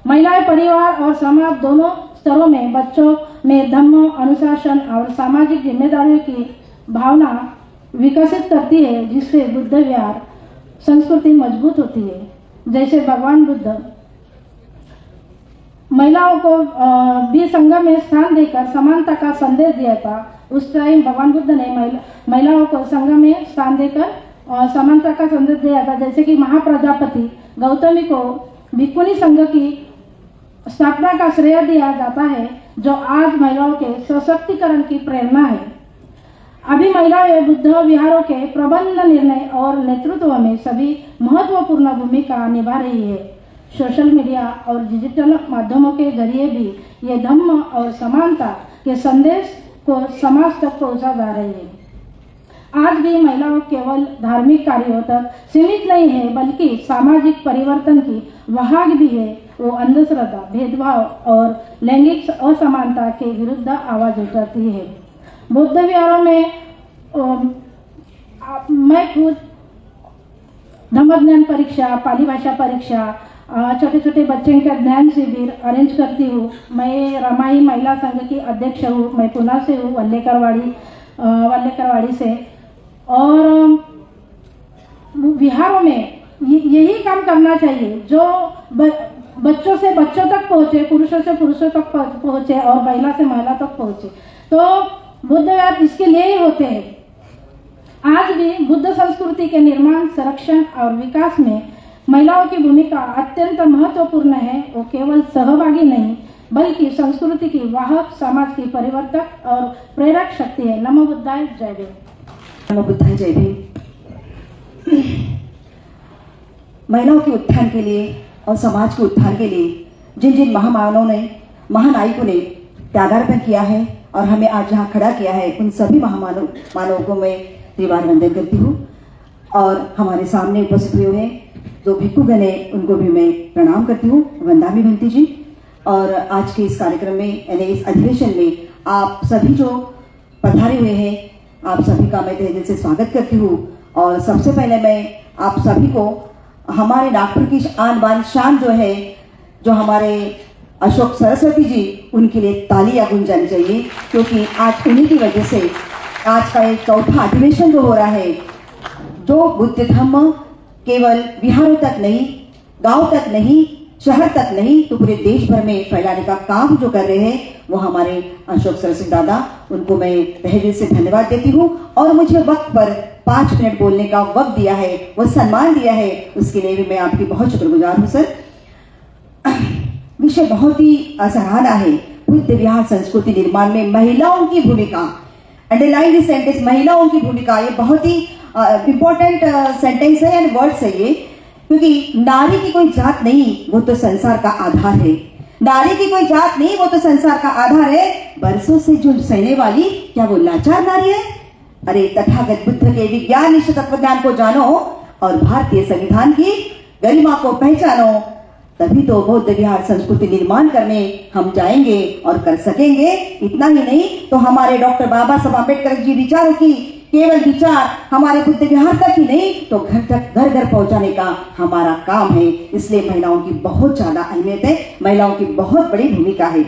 महिलाएं परिवार और समाज दोनों स्तरों में बच्चों में धम्म, अनुशासन और सामाजिक जिम्मेदारियों की भावना विकसित करती है, जिससे बुद्ध विहार संस्कृति मजबूत होती है। जैसे भगवान बुद्ध महिलाओं को भी संघ में स्थान देकर समानता का संदेश दिया था। उस टाइम भगवान बुद्ध ने महिलाओं को संघ में स्थान देकर समानता का संदेश दिया था। जैसे कि महाप्रजापति गौतमी को भिक्खुनी संघ की स्थापना का श्रेय दिया जाता है, जो आज महिलाओं के सशक्तिकरण की प्रेरणा है। अभी महिलाएं बुद्ध विहारों के प्रबंध, निर्णय और नेतृत्व में सभी महत्वपूर्ण भूमिका निभा रही है। सोशल मीडिया और डिजिटल माध्यमों के जरिए भी ये धम्म और समानता के संदेश को समाज तक पहुंचा जा रही है। आज भी महिलाओं केवल धार्मिक कार्यों तक सीमित नहीं है, बल्कि सामाजिक परिवर्तन की वाहक भी है। वो अंधश्रद्धा, भेदभाव और लैंगिक असमानता के विरुद्ध आवाज उठाती है। बौद्ध विहारों में मैं खुद धम्मज्ञान परीक्षा, पाली भाषा परीक्षा, छोटे छोटे बच्चों का ध्यान शिविर अरेंज करती हूँ। मैं रामाई महिला संघ की अध्यक्ष हूँ। मैं पुणे से हूँ, वल्लेकरवाड़ी से। और विहारों में यही काम करना चाहिए, जो बच्चों से बच्चों तक पहुँचे, पुरुषों से पुरुषों तक पहुँचे और महिला से महिला तक पहुँचे। तो बुद्ध विहार इसके लिए ही होते हैं। आज भी बुद्ध संस्कृति के निर्माण, संरक्षण और विकास में महिलाओं की भूमिका अत्यंत महत्वपूर्ण है। वो केवल सहभागी नहीं, बल्कि संस्कृति की वाहक, समाज की परिवर्तक और प्रेरक शक्ति है। नमो बुद्धाय, जय भीम।
नमो बुद्धाय, जय भीम। महिलाओं के उत्थान के लिए और समाज के उत्थान के लिए जिन जिन महानायकों ने त्यागार्पण किया है और हमें आज जहाँ खड़ा किया है, उन सभी महामानवों को मैं त्रिवार वंदन करती हूँ। और हमारे सामने उपस्थित हुए हैं जो भिक्षुगण है, उनको भी मैं प्रणाम करती हूँ। वंदामी भंती जी। और आज के इस कार्यक्रम में, यानी इस अधिवेशन में आप सभी जो पधारे हुए हैं, आप सभी का मैं तहे दिल से स्वागत करती हूँ। और सबसे पहले मैं आप सभी को हमारे नागपुर की आन बान शान जो है, जो हमारे अशोक सरस्वती जी, उनके लिए तालियां गूंज जानी चाहिए, क्योंकि आज उन्हीं की वजह से आज का एक चौथा अधिवेशन जो हो रहा है, जो बुद्ध धम्म केवल बिहारों तक नहीं, गांव तक नहीं, शहर तक नहीं, तो पूरे देश भर में फैलाने का काम जो कर रहे हैं, वो हमारे अशोक सरस्वती दादा, उनको मैं तहे दिल से धन्यवाद देती हूँ। और मुझे वक्त पर 5 मिनट बोलने का वक्त दिया है, वो सम्मान दिया है, उसके लिए भी मैं आपकी बहुत शुक्रगुजार हूँ सर। विषय बहुत ही असराहना है, बुद्ध विहार संस्कृति निर्माण में महिलाओं की भूमिका। अंडरलाइन दिस सेंटेंस, महिलाओं की भूमिका। ये बहुत ही इम्पोर्टेंट सेंटेंस है एंड वर्ड्स है ये, क्योंकि नारी की कोई जात नहीं, वो तो संसार का आधार है। नारी की कोई जात नहीं, वो तो संसार का आधार है। बरसों से जो सहने वाली, क्या वो लाचार नारी है? अरे तथागत बुद्ध के विज्ञान निष्ठ तत्वज्ञान को जानो और भारतीय संविधान की गरिमा को पहचानो, तभी तो बौद्ध विहार संस्कृति निर्माण करने हम जाएंगे और कर सकेंगे। इतना ही नहीं तो हमारे डॉक्टर बाबा साहब अम्बेडकर जी विचारों की केवल विचार हमारे बुद्ध विहार तक ही नहीं, तो घर तक, घर घर पहुंचाने का हमारा काम है। इसलिए महिलाओं की बहुत ज्यादा अहमियत है, महिलाओं की बहुत बड़ी भूमिका है।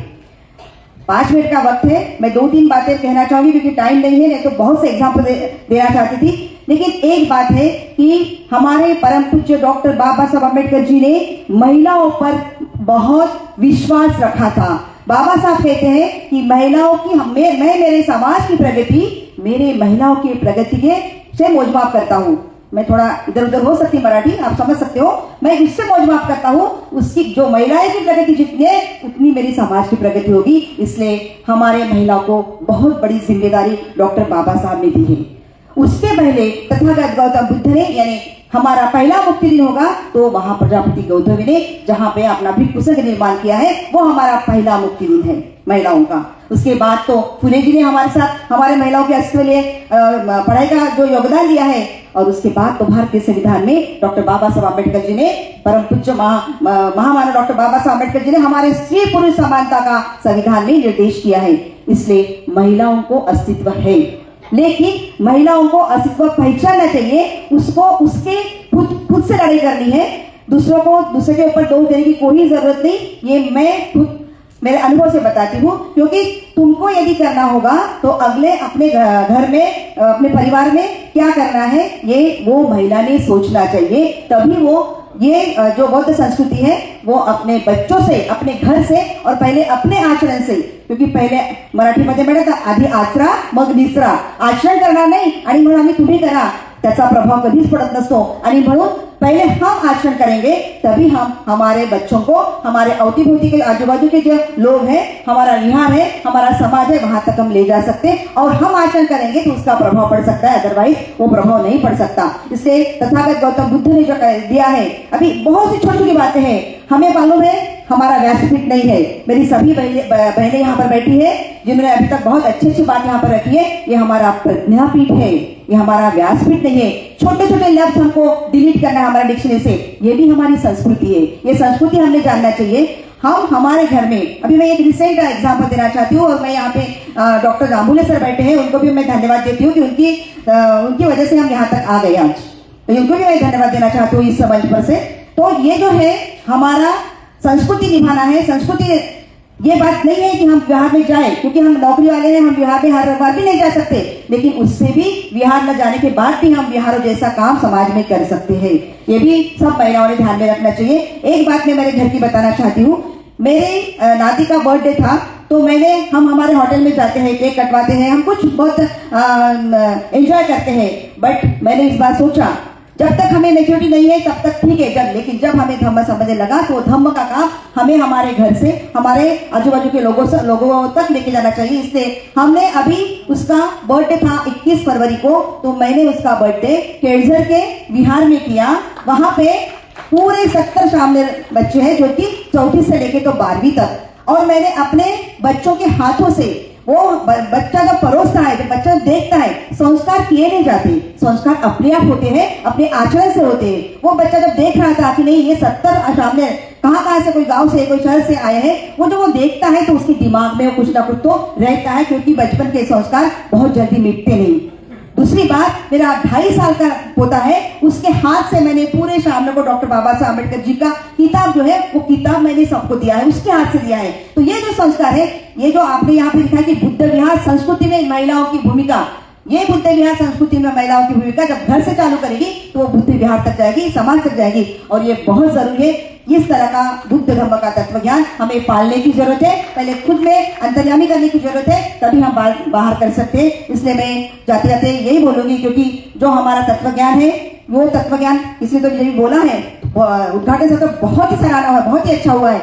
5 मिनट का वक्त है, मैं 2-3 बातें कहना चाहूंगी, क्योंकि टाइम नहीं है, नहीं तो बहुत से एग्जाम्पल देना चाहती थी। लेकिन एक बात है कि हमारे परम पूज्य डॉक्टर बाबा साहब अम्बेडकर जी ने महिलाओं पर बहुत विश्वास रखा था। बाबा साहब कहते हैं कि महिलाओं की मैं मेरे समाज की प्रगति मेरे महिलाओं की प्रगति के से मोजमाप करता हूँ। मैं थोड़ा इधर उधर हो सकती मराठी, आप समझ सकते हो। मैं उससे मोजमाप करता हूँ, उसकी जो महिलाएं की प्रगति जितनी है उतनी मेरी समाज की प्रगति होगी। इसलिए हमारे महिलाओं को बहुत बड़ी जिम्मेदारी डॉक्टर बाबा साहब ने दी है। उसके पहले तथागत गौतम बुद्ध ने, यानी हमारा पहला मुक्ति दिन होगा तो वहां प्रजापति गौतमी ने जहां पे अपना भिक्षु संघ निर्माण किया है, वो हमारा पहला मुक्ति दिन है महिलाओं का। उसके बाद तो फुले जी ने हमारे साथ हमारे महिलाओं के अस्तित्व लिए पढ़ाई का जो योगदान दिया है, और उसके बाद तो भारतीय संविधान में डॉक्टर बाबा साहब अम्बेडकर जी ने, परम पूज्य महामानव डॉक्टर बाबा साहब अम्बेडकर जी ने हमारे स्त्री पुरुष समानता का संविधान में निर्देश किया है। इसलिए महिलाओं को अस्तित्व है, लेकिन महिलाओं को अस्तित्व पहचानना चाहिए, उसको उसके खुद से लड़ाई करनी है। दूसरे के ऊपर दोष देने की कोई जरूरत नहीं। ये मैं खुद मेरे अनुभव से बताती हूँ, क्योंकि तुमको यदि करना होगा तो अगले अपने घर में, अपने परिवार में क्या करना है, ये वो महिला ने सोचना चाहिए। तभी वो ये जो बौद्ध संस्कृति है वो अपने बच्चों से, अपने घर से और पहले अपने आचरण से, क्योंकि पहिले मराठीमध्ये म्हणत आधी आचरा मग निचरा, आचरण करणार नाही आणि म्हणून आम्ही तुम्ही करा, त्याचा प्रभाव कधीच पडत नसतो। आणि म्हणून पहले हम आचरण करेंगे तभी हम हमारे बच्चों को, हमारे अवतीभूति के आजू बाजू के जो लोग हैं, हमारा विहार है, हमारा समाज है, वहां तक हम ले जा सकते हैं। और हम आचरण करेंगे तो उसका प्रभाव पड़ सकता है, अदरवाइज वो प्रभाव नहीं पड़ सकता। इसलिए तथागत गौतम बुद्ध ने जो दिया है, अभी बहुत सी छोटी छोटी बातें हैं। हमें मालूम है हमारा व्यासपीठ नहीं है, मेरी सभी बहनें यहाँ पर बैठी है जिन्होंने अभी तक बहुत अच्छी अच्छी बात यहाँ पर रखी है। ये हमारा प्रज्ञापीठ है, ये हमारा व्यासपीठ नहीं है। छोटे छोटे लफ्ज हमको डिलीट करना है हमारे डिक्शनरी से, ये भी हमारी संस्कृति है। ये संस्कृति हमने जानना चाहिए। हम हमारे घर में, अभी मैं एक रिसेंट एग्जाम्पल देना चाहती हूँ, और मैं यहाँ पे डॉक्टर जांबुले सर बैठे हैं, उनको भी मैं धन्यवाद देती हूँ कि उनकी वजह से हम यहाँ तक आ गए आज, तो उनको भी मैं धन्यवाद देना चाहती हूँ इस मंच पर से। तो ये जो है हमारा संस्कृति निभाना है। संस्कृति ये बात नहीं है कि हम बिहार में जाए, क्योंकि हम नौकरी वाले हैं, हम बिहार में हर बार भी नहीं जा सकते, लेकिन उससे भी बिहार न जाने के बाद भी हम बिहारों जैसा काम समाज में कर सकते हैं। ये भी सब महिलाओं ने ध्यान में रखना चाहिए। एक बात मैं मेरे घर की बताना चाहती हूँ। मेरे नाती का बर्थडे था, तो हम हमारे होटल में जाते हैं, केक कटवाते हैं, हम कुछ बहुत एंजॉय करते हैं। बट मैंने इस बार सोचा जब तक हमें मेच्योरिटी नहीं है तब तक ठीक है, लेकिन जब हमें धम्म समझने लगा तो धम्म का काम हमें हमारे घर से, हमारे आजू बाजू के लोगों तक लेके जाना चाहिए। इसलिए हमने अभी, उसका बर्थडे था 21 फरवरी को, तो मैंने उसका बर्थडे केळझर के विहार में किया। वहां पे पूरे 70 शामिल बच्चे हैं, जो कि 34 से लेके तो 12वीं तक, और मैंने अपने बच्चों के हाथों से, वो बच्चा जब परोसता है, जब बच्चा देखता है, संस्कार किए नहीं जाते, संस्कार अपने आप होते हैं, अपने आचरण से होते हैं। वो बच्चा जब देख रहा था कि नहीं ये 70 सामने कहाँ से, कोई गांव से, कोई शहर से आए हैं, वो जब वो देखता है तो उसके दिमाग में कुछ ना कुछ तो रहता है, क्योंकि बचपन के संस्कार बहुत जल्दी मिटते नहीं। दूसरी बात, मेरा 2.5 साल का पोता है, उसके हाथ से मैंने पूरे शाम को डॉक्टर बाबा साहब अम्बेडकर जी का किताब जो है, वो किताब मैंने सबको दिया है, उसके हाथ से दिया है। तो ये जो संस्कार है, ये जो आपने यहाँ पे लिखा है कि बुद्ध विहार संस्कृति में महिलाओं की भूमिका, ये बुद्ध विहार संस्कृति में महिलाओं की भूमिका जब घर से चालू करेगी तो वो बुद्ध विहार तक जाएगी, समाज तक जाएगी, और ये बहुत जरूरी है। इस तरह का बुद्ध धर्म का तत्व ज्ञान हमें पालने की जरूरत है, पहले खुद में अंतर्यामी करने की जरूरत है, तभी हम बाहर कर सकते हैं। इसलिए मैं जाते जाते यही बोलूंगी, क्योंकि जो हमारा तत्व ज्ञान है, वो तत्व ज्ञान किसी तो भी बोला है, उद्घाटन से तो बहुत ही सराहना हुआ, बहुत ही अच्छा हुआ है,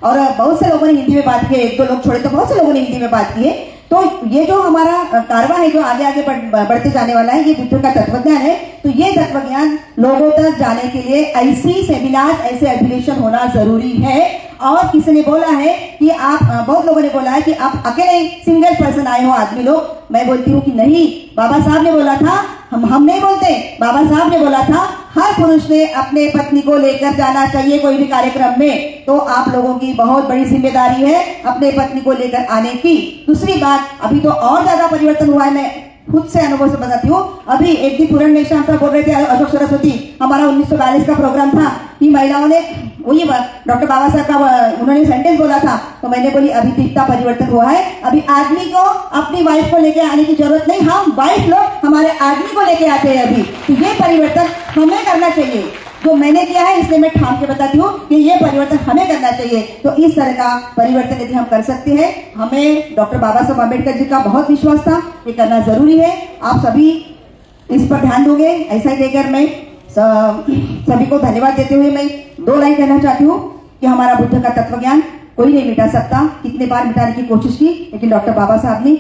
और बहुत से लोगों ने हिंदी में बात की, 1-2 लोग छोड़े तो बहुत से लोगों ने हिंदी में बात की है। तो ये जो हमारा कारवा है, जो आगे आगे बढ़ते जाने वाला है, ये बुद्ध का तत्वज्ञान है। तो ये तत्वज्ञान लोगों तक जाने के लिए ऐसी सेमिनार, ऐसे एफिलिएशन होना जरूरी है। और किसी ने बोला है कि आप, बहुत लोगों ने बोला है कि आप अकेले सिंगल पर्सन आए हो, आदमी लोग। मैं बोलती हूँ कि नहीं, बाबा साहब ने बोला था, हम नहीं बोलते, बाबा साहब ने बोला था हर पुरुष ने अपने पत्नी को लेकर जाना चाहिए कोई भी कार्यक्रम में। तो आप लोगों की बहुत बड़ी जिम्मेदारी है अपने पत्नी को लेकर आने की। दूसरी बात, अभी तो और ज्यादा परिवर्तन हुआ है, मैं खुद से अनुभव से बताती हूँ। अभी एक दिन पूरण मेश्राम साहब बोल रहे थे, अशोक सरस्वती, हमारा 1942 का प्रोग्राम था कि महिलाओं ने वही डॉक्टर बाबा साहब का उन्होंने सेंटेंस बोला था, तो मैंने बोली अभी तो इतना परिवर्तन हुआ है, अभी आदमी को अपनी वाइफ को लेके आने की जरूरत नहीं, हम वाइफ लोग हमारे आदमी को लेके आते हैं अभी। तो ये परिवर्तन हमें करना चाहिए, जो मैंने किया है इसलिए मैं ठाम के बताती हूँ कि ये परिवर्तन हमें करना चाहिए। तो इस तरह का परिवर्तन यदि हम कर सकते हैं, हमें डॉक्टर बाबा साहब अम्बेडकर जी का बहुत विश्वास था, ये करना जरूरी है। आप सभी इस पर ध्यान दोगे, ऐसा ही लेकर मैं सभी को धन्यवाद देते हुए मैं 2 लाइन कहना चाहती हूँ कि हमारा बुद्ध का तत्व ज्ञान कोई नहीं मिटा सकता। कितने बार मिटाने की कोशिश की, लेकिन डॉक्टर बाबा साहब ने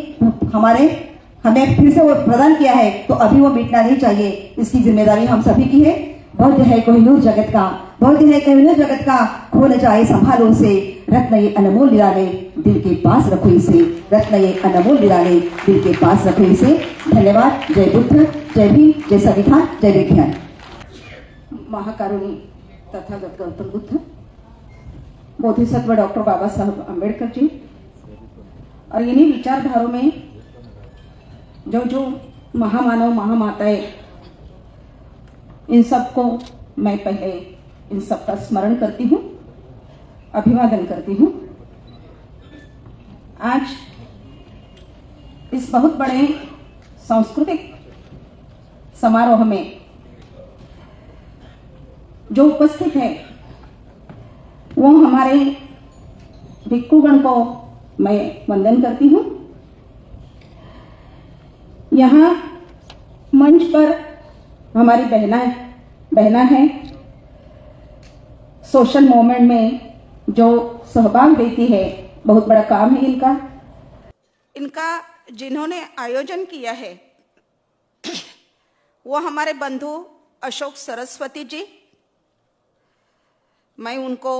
हमें फिर से वो प्रदान किया है, तो अभी वो मिटना नहीं चाहिए। इसकी जिम्मेदारी हम सभी की है। बौद्ध है कोहिनूर जगत का, बौद्ध है कोहिनूर जगत का, खो न जाए संभालो उसे, रत्न ये अनमोल निराले दिल के पास रखो इसे, रत्न ये अनमोल निराले दिल के पास रखो इसे। धन्यवाद। जय बुद्ध, जय भीम, जय संविधान, जय विज्ञान।
महाकारुणी तथागत गौतम बुद्ध, बोधिसत्व डॉक्टर बाबा साहब अम्बेडकर जी और इन्हीं विचारधारों में जो महामानव महामाताएं, इन सबको मैं पहले इन सबका स्मरण करती हूँ, अभिवादन करती हूँ। आज इस बहुत बड़े सांस्कृतिक समारोह में जो उपस्थित है वो हमारे भिक्षुगण को मैं वंदन करती हूँ। यहाँ मंच पर हमारी बहना है, सोशल मूवमेंट में जो सहभाग देती है, बहुत बड़ा काम है इनका जिन्होंने आयोजन किया है वो हमारे बंधु अशोक सरस्वती जी। मैं उनको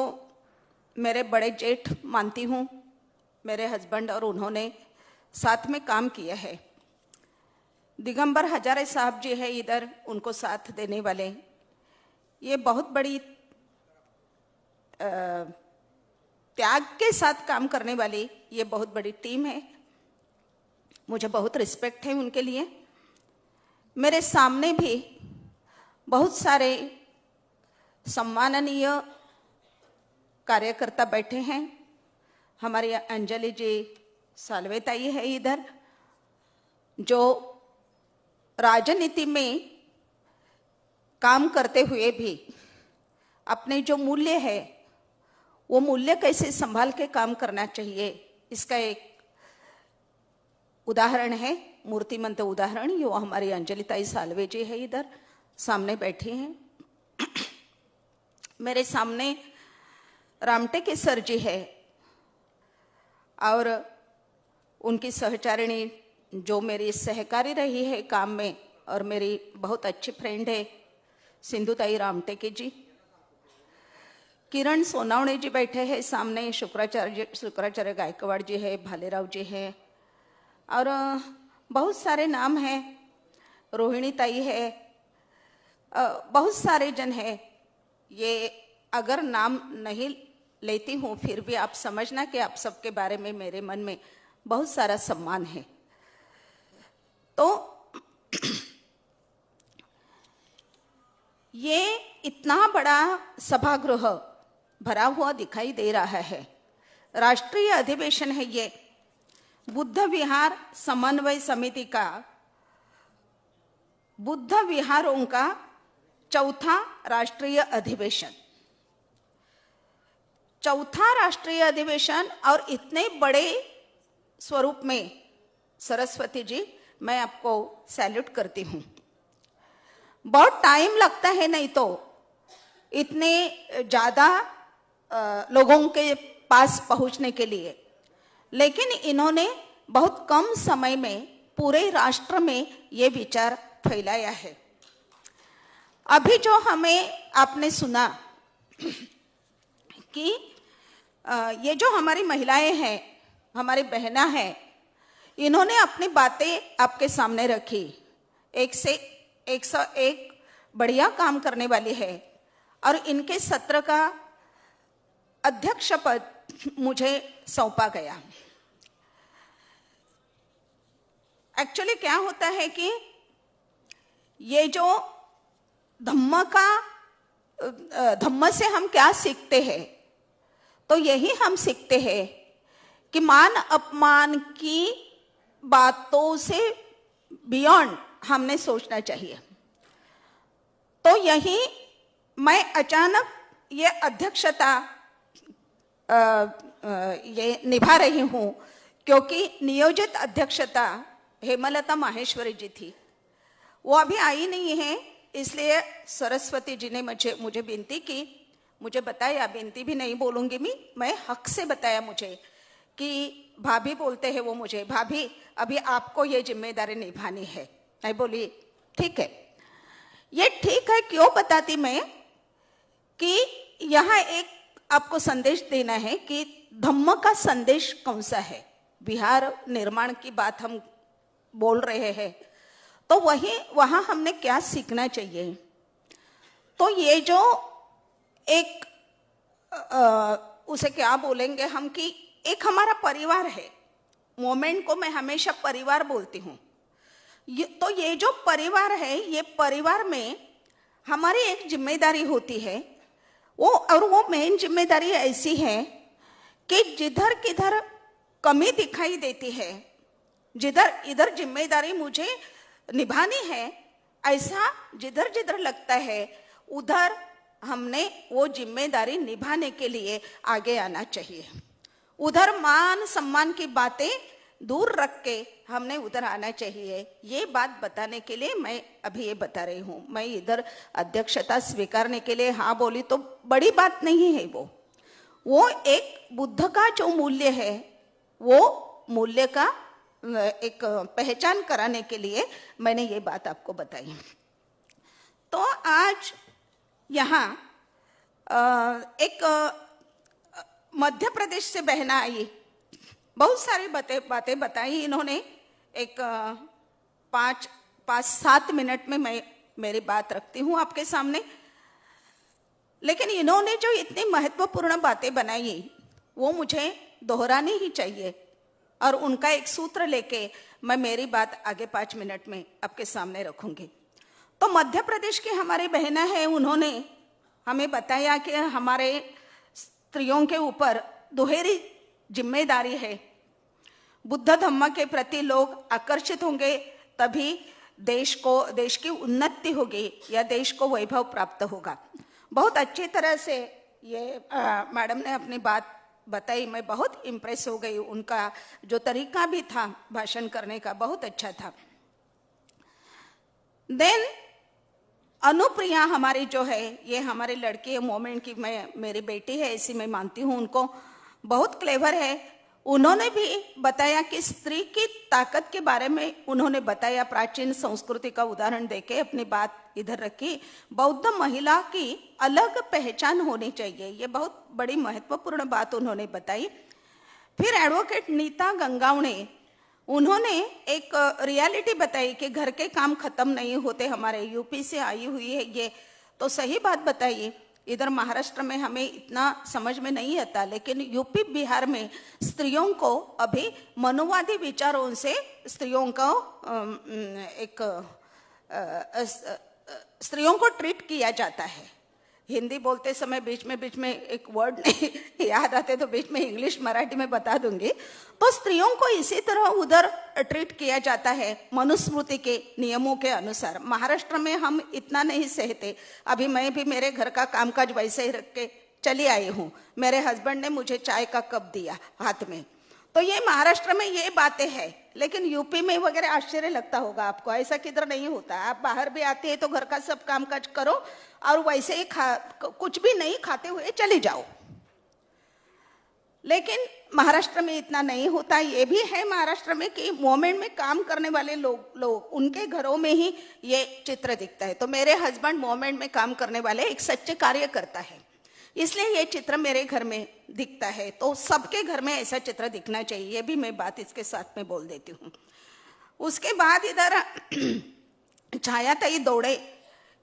मेरे बड़े जेठ मानती हूँ, मेरे हस्बैंड और उन्होंने साथ में काम किया है। दिगंबर हजारे साहब जी है इधर, उनको साथ देने वाले। ये बहुत बड़ी त्याग के साथ काम करने वाली ये बहुत बड़ी टीम है। मुझे बहुत रिस्पेक्ट है उनके लिए। मेरे सामने भी बहुत सारे सम्माननीय कार्यकर्ता बैठे हैं। हमारी अंजलि जी सालवे ताई है इधर, जो राजनीति में काम करते हुए भी अपने जो मूल्य है वो मूल्य कैसे संभाल के काम करना चाहिए, इसका एक उदाहरण है, मूर्तिमंत उदाहरण। ये हमारी अंजलि ताई सालवे जी है इधर सामने बैठी हैं। मेरे सामने रामटेके सर जी है और उनकी सहचारिणी जो मेरी सहकारी रही है काम में और मेरी बहुत अच्छी फ्रेंड है सिंधु ताई रामटेके जी। किरण सोनावणे जी बैठे हैं सामने, शुक्राचार्य गायकवाड़ जी है, भालेराव जी है और बहुत सारे नाम हैं, रोहिणी ताई है, बहुत सारे जन हैं। ये अगर नाम नहीं लेती हूँ फिर भी आप समझना कि आप सबके बारे में मेरे मन में बहुत सारा सम्मान है। तो ये इतना बड़ा सभागृह भरा हुआ दिखाई दे रहा है। राष्ट्रीय अधिवेशन है ये, बुद्ध विहार समन्वय समिति का बुद्ध विहारों का चौथा राष्ट्रीय अधिवेशन, चौथा राष्ट्रीय अधिवेशन और इतने बड़े स्वरूप में सरस्वती जी मैं आपको सैल्यूट करती हूँ। बहुत टाइम लगता है नहीं तो इतने ज़्यादा लोगों के पास पहुँचने के लिए, लेकिन इन्होंने बहुत कम समय में पूरे राष्ट्र में ये विचार फैलाया है। अभी जो हमें आपने सुना कि ये जो हमारी महिलाएं हैं, हमारी बहना हैं, इन्होंने अपनी बातें आपके सामने रखी। 101 बढ़िया काम करने वाली है और इनके सत्र का अध्यक्ष पद मुझे सौंपा गया। एक्चुअली क्या होता है कि ये जो धम्म से हम क्या सीखते हैं, तो यही हम सीखते हैं कि मान अपमान की बातों से बियॉन्ड हमने सोचना चाहिए। तो यही मैं अचानक ये अध्यक्षता ये निभा रही हूँ, क्योंकि नियोजित अध्यक्षता हेमलता माहेश्वरी जी थी, वो अभी आई नहीं है, इसलिए सरस्वती जी ने मुझे विनती की, मुझे बताया, विनती भी नहीं बोलूंगी मैं हक से बताया मुझे कि भाभी बोलते हैं वो मुझे, भाभी अभी आपको ये जिम्मेदारी निभानी है। मैं बोली ठीक है। ये ठीक है क्यों बताती मैं कि यहाँ एक आपको संदेश देना है कि धम्म का संदेश कौन सा है। बिहार निर्माण की बात हम बोल रहे हैं, तो वहाँ हमने क्या सीखना चाहिए। तो ये जो एक उसे क्या बोलेंगे हम कि एक हमारा परिवार है, मोमेंट को मैं हमेशा परिवार बोलती हूँ। तो ये जो परिवार है, ये परिवार में हमारी एक जिम्मेदारी होती है, वो मेन जिम्मेदारी ऐसी है कि जिधर किधर कमी दिखाई देती है, जिधर इधर जिम्मेदारी मुझे निभानी है, ऐसा जिधर जिधर लगता है उधर हमने वो जिम्मेदारी निभाने के लिए आगे आना चाहिए। उधर मान सम्मान की बातें दूर रख के हमने उधर आना चाहिए। ये बात बताने के लिए मैं अभी ये बता रही हूँ। मैं इधर अध्यक्षता स्वीकारने के लिए हाँ बोली तो बड़ी बात नहीं है। वो एक बुद्ध का जो मूल्य है, वो मूल्य का एक पहचान कराने के लिए मैंने ये बात आपको बताई। तो आज यहाँ एक मध्य प्रदेश से बहना आई, बहुत सारी बातें बताई इन्होंने। एक 5-7 मिनट में मैं मेरी बात रखती हूँ आपके सामने। लेकिन इन्होंने जो इतनी महत्वपूर्ण बातें बनाई वो मुझे दोहरानी ही चाहिए, और उनका एक सूत्र लेके मैं मेरी बात आगे 5 मिनट में आपके सामने रखूंगी। तो मध्य प्रदेश की हमारी बहना है, उन्होंने हमें बताया कि हमारे स्त्रियों के ऊपर दोहरी जिम्मेदारी है। बुद्ध धम्म के प्रति लोग आकर्षित होंगे तभी देश की उन्नति होगी या देश को वैभव प्राप्त होगा। बहुत अच्छी तरह से ये मैडम ने अपनी बात बताई, मैं बहुत इम्प्रेस हो गई। उनका जो तरीका भी था भाषण करने का बहुत अच्छा था। देन अनुप्रिया हमारी जो है, ये हमारी लड़की है, मोमेंट की मेरी बेटी है ऐसी मैं मानती हूँ उनको, बहुत क्लेवर है। उन्होंने भी बताया कि स्त्री की ताकत के बारे में उन्होंने बताया, प्राचीन संस्कृति का उदाहरण देके अपनी बात इधर रखी। बौद्ध महिला की अलग पहचान होनी चाहिए, ये बहुत बड़ी महत्वपूर्ण बात उन्होंने बताई। फिर एडवोकेट नीता गंगावणे, उन्होंने एक रियलिटी बताई कि घर के काम खत्म नहीं होते। हमारे यूपी से आई हुई है ये, तो सही बात बताइए। इधर महाराष्ट्र में हमें इतना समझ में नहीं आता, लेकिन यूपी बिहार में स्त्रियों को अभी मनुवादी विचारों से स्त्रियों को ट्रीट किया जाता है। हिंदी बोलते समय बीच में एक वर्ड नहीं याद आते तो बीच में इंग्लिश मराठी में बता दूंगी। तो स्त्रियों को इसी तरह उधर ट्रीट किया जाता है मनुस्मृति के नियमों के अनुसार। महाराष्ट्र में हम इतना नहीं सहते। अभी मैं भी मेरे घर का कामकाज वैसे ही रख के चली आई हूँ। मेरे हस्बैंड ने मुझे चाय का कप दिया हाथ में, तो ये महाराष्ट्र में ये बातें हैं। लेकिन यूपी में वगैरह आश्चर्य लगता होगा आपको, ऐसा किधर नहीं होता। आप बाहर भी आते हैं तो घर का सब कामकाज करो और वैसे ही कुछ भी नहीं खाते हुए चले जाओ। लेकिन महाराष्ट्र में इतना नहीं होता। ये भी है महाराष्ट्र में कि मोमेंट में काम करने वाले लोग उनके घरों में ही ये चित्र दिखता है। तो मेरे हस्बैंड मोमेंट में काम करने वाले एक सच्चे कार्य करता है, इसलिए ये चित्र मेरे घर में दिखता है। तो सबके घर में ऐसा चित्र दिखना चाहिए, ये भी मैं बात इसके साथ में बोल देती हूँ। उसके बाद इधर छायाताई दौड़े,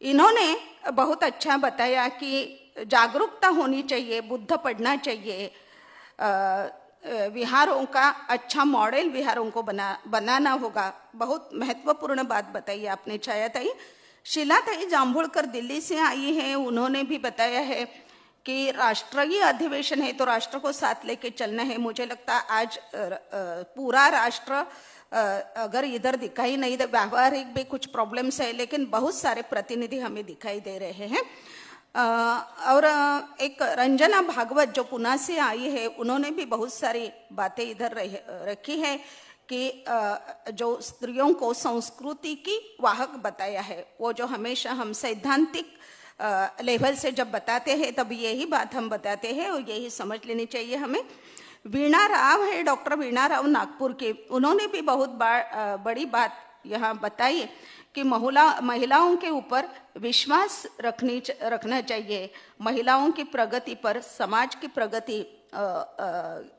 इन्होंने बहुत अच्छा बताया कि जागरूकता होनी चाहिए, बुद्ध पढ़ना चाहिए, विहारों का अच्छा मॉडल विहारों को बनाना होगा। बहुत महत्वपूर्ण बात बताई आपने छाया ताई। शीला ताई जांभुड़कर दिल्ली से आई हैं, उन्होंने भी बताया है कि राष्ट्रीय अधिवेशन है तो राष्ट्र को साथ लेके चलना है। मुझे लगता है आज पूरा राष्ट्र अगर इधर दिखाई नहीं दे, व्यावहारिक भी कुछ प्रॉब्लम्स है, लेकिन बहुत सारे प्रतिनिधि हमें दिखाई दे रहे हैं। और एक रंजना भागवत जो पुणे से आई है, उन्होंने भी बहुत सारी बातें इधर रखी है कि जो स्त्रियों को संस्कृति की वाहक बताया है, वो जो हमेशा हम सैद्धांतिक लेवल से जब बताते हैं तब यही बात हम बताते हैं और यही समझ लेनी चाहिए हमें। वीणा राव है, डॉक्टर वीणा राव नागपुर के, उन्होंने भी बहुत बड़ी बात यहाँ बताई कि महिलाओं के ऊपर विश्वास रखना चाहिए। महिलाओं की प्रगति पर समाज की प्रगति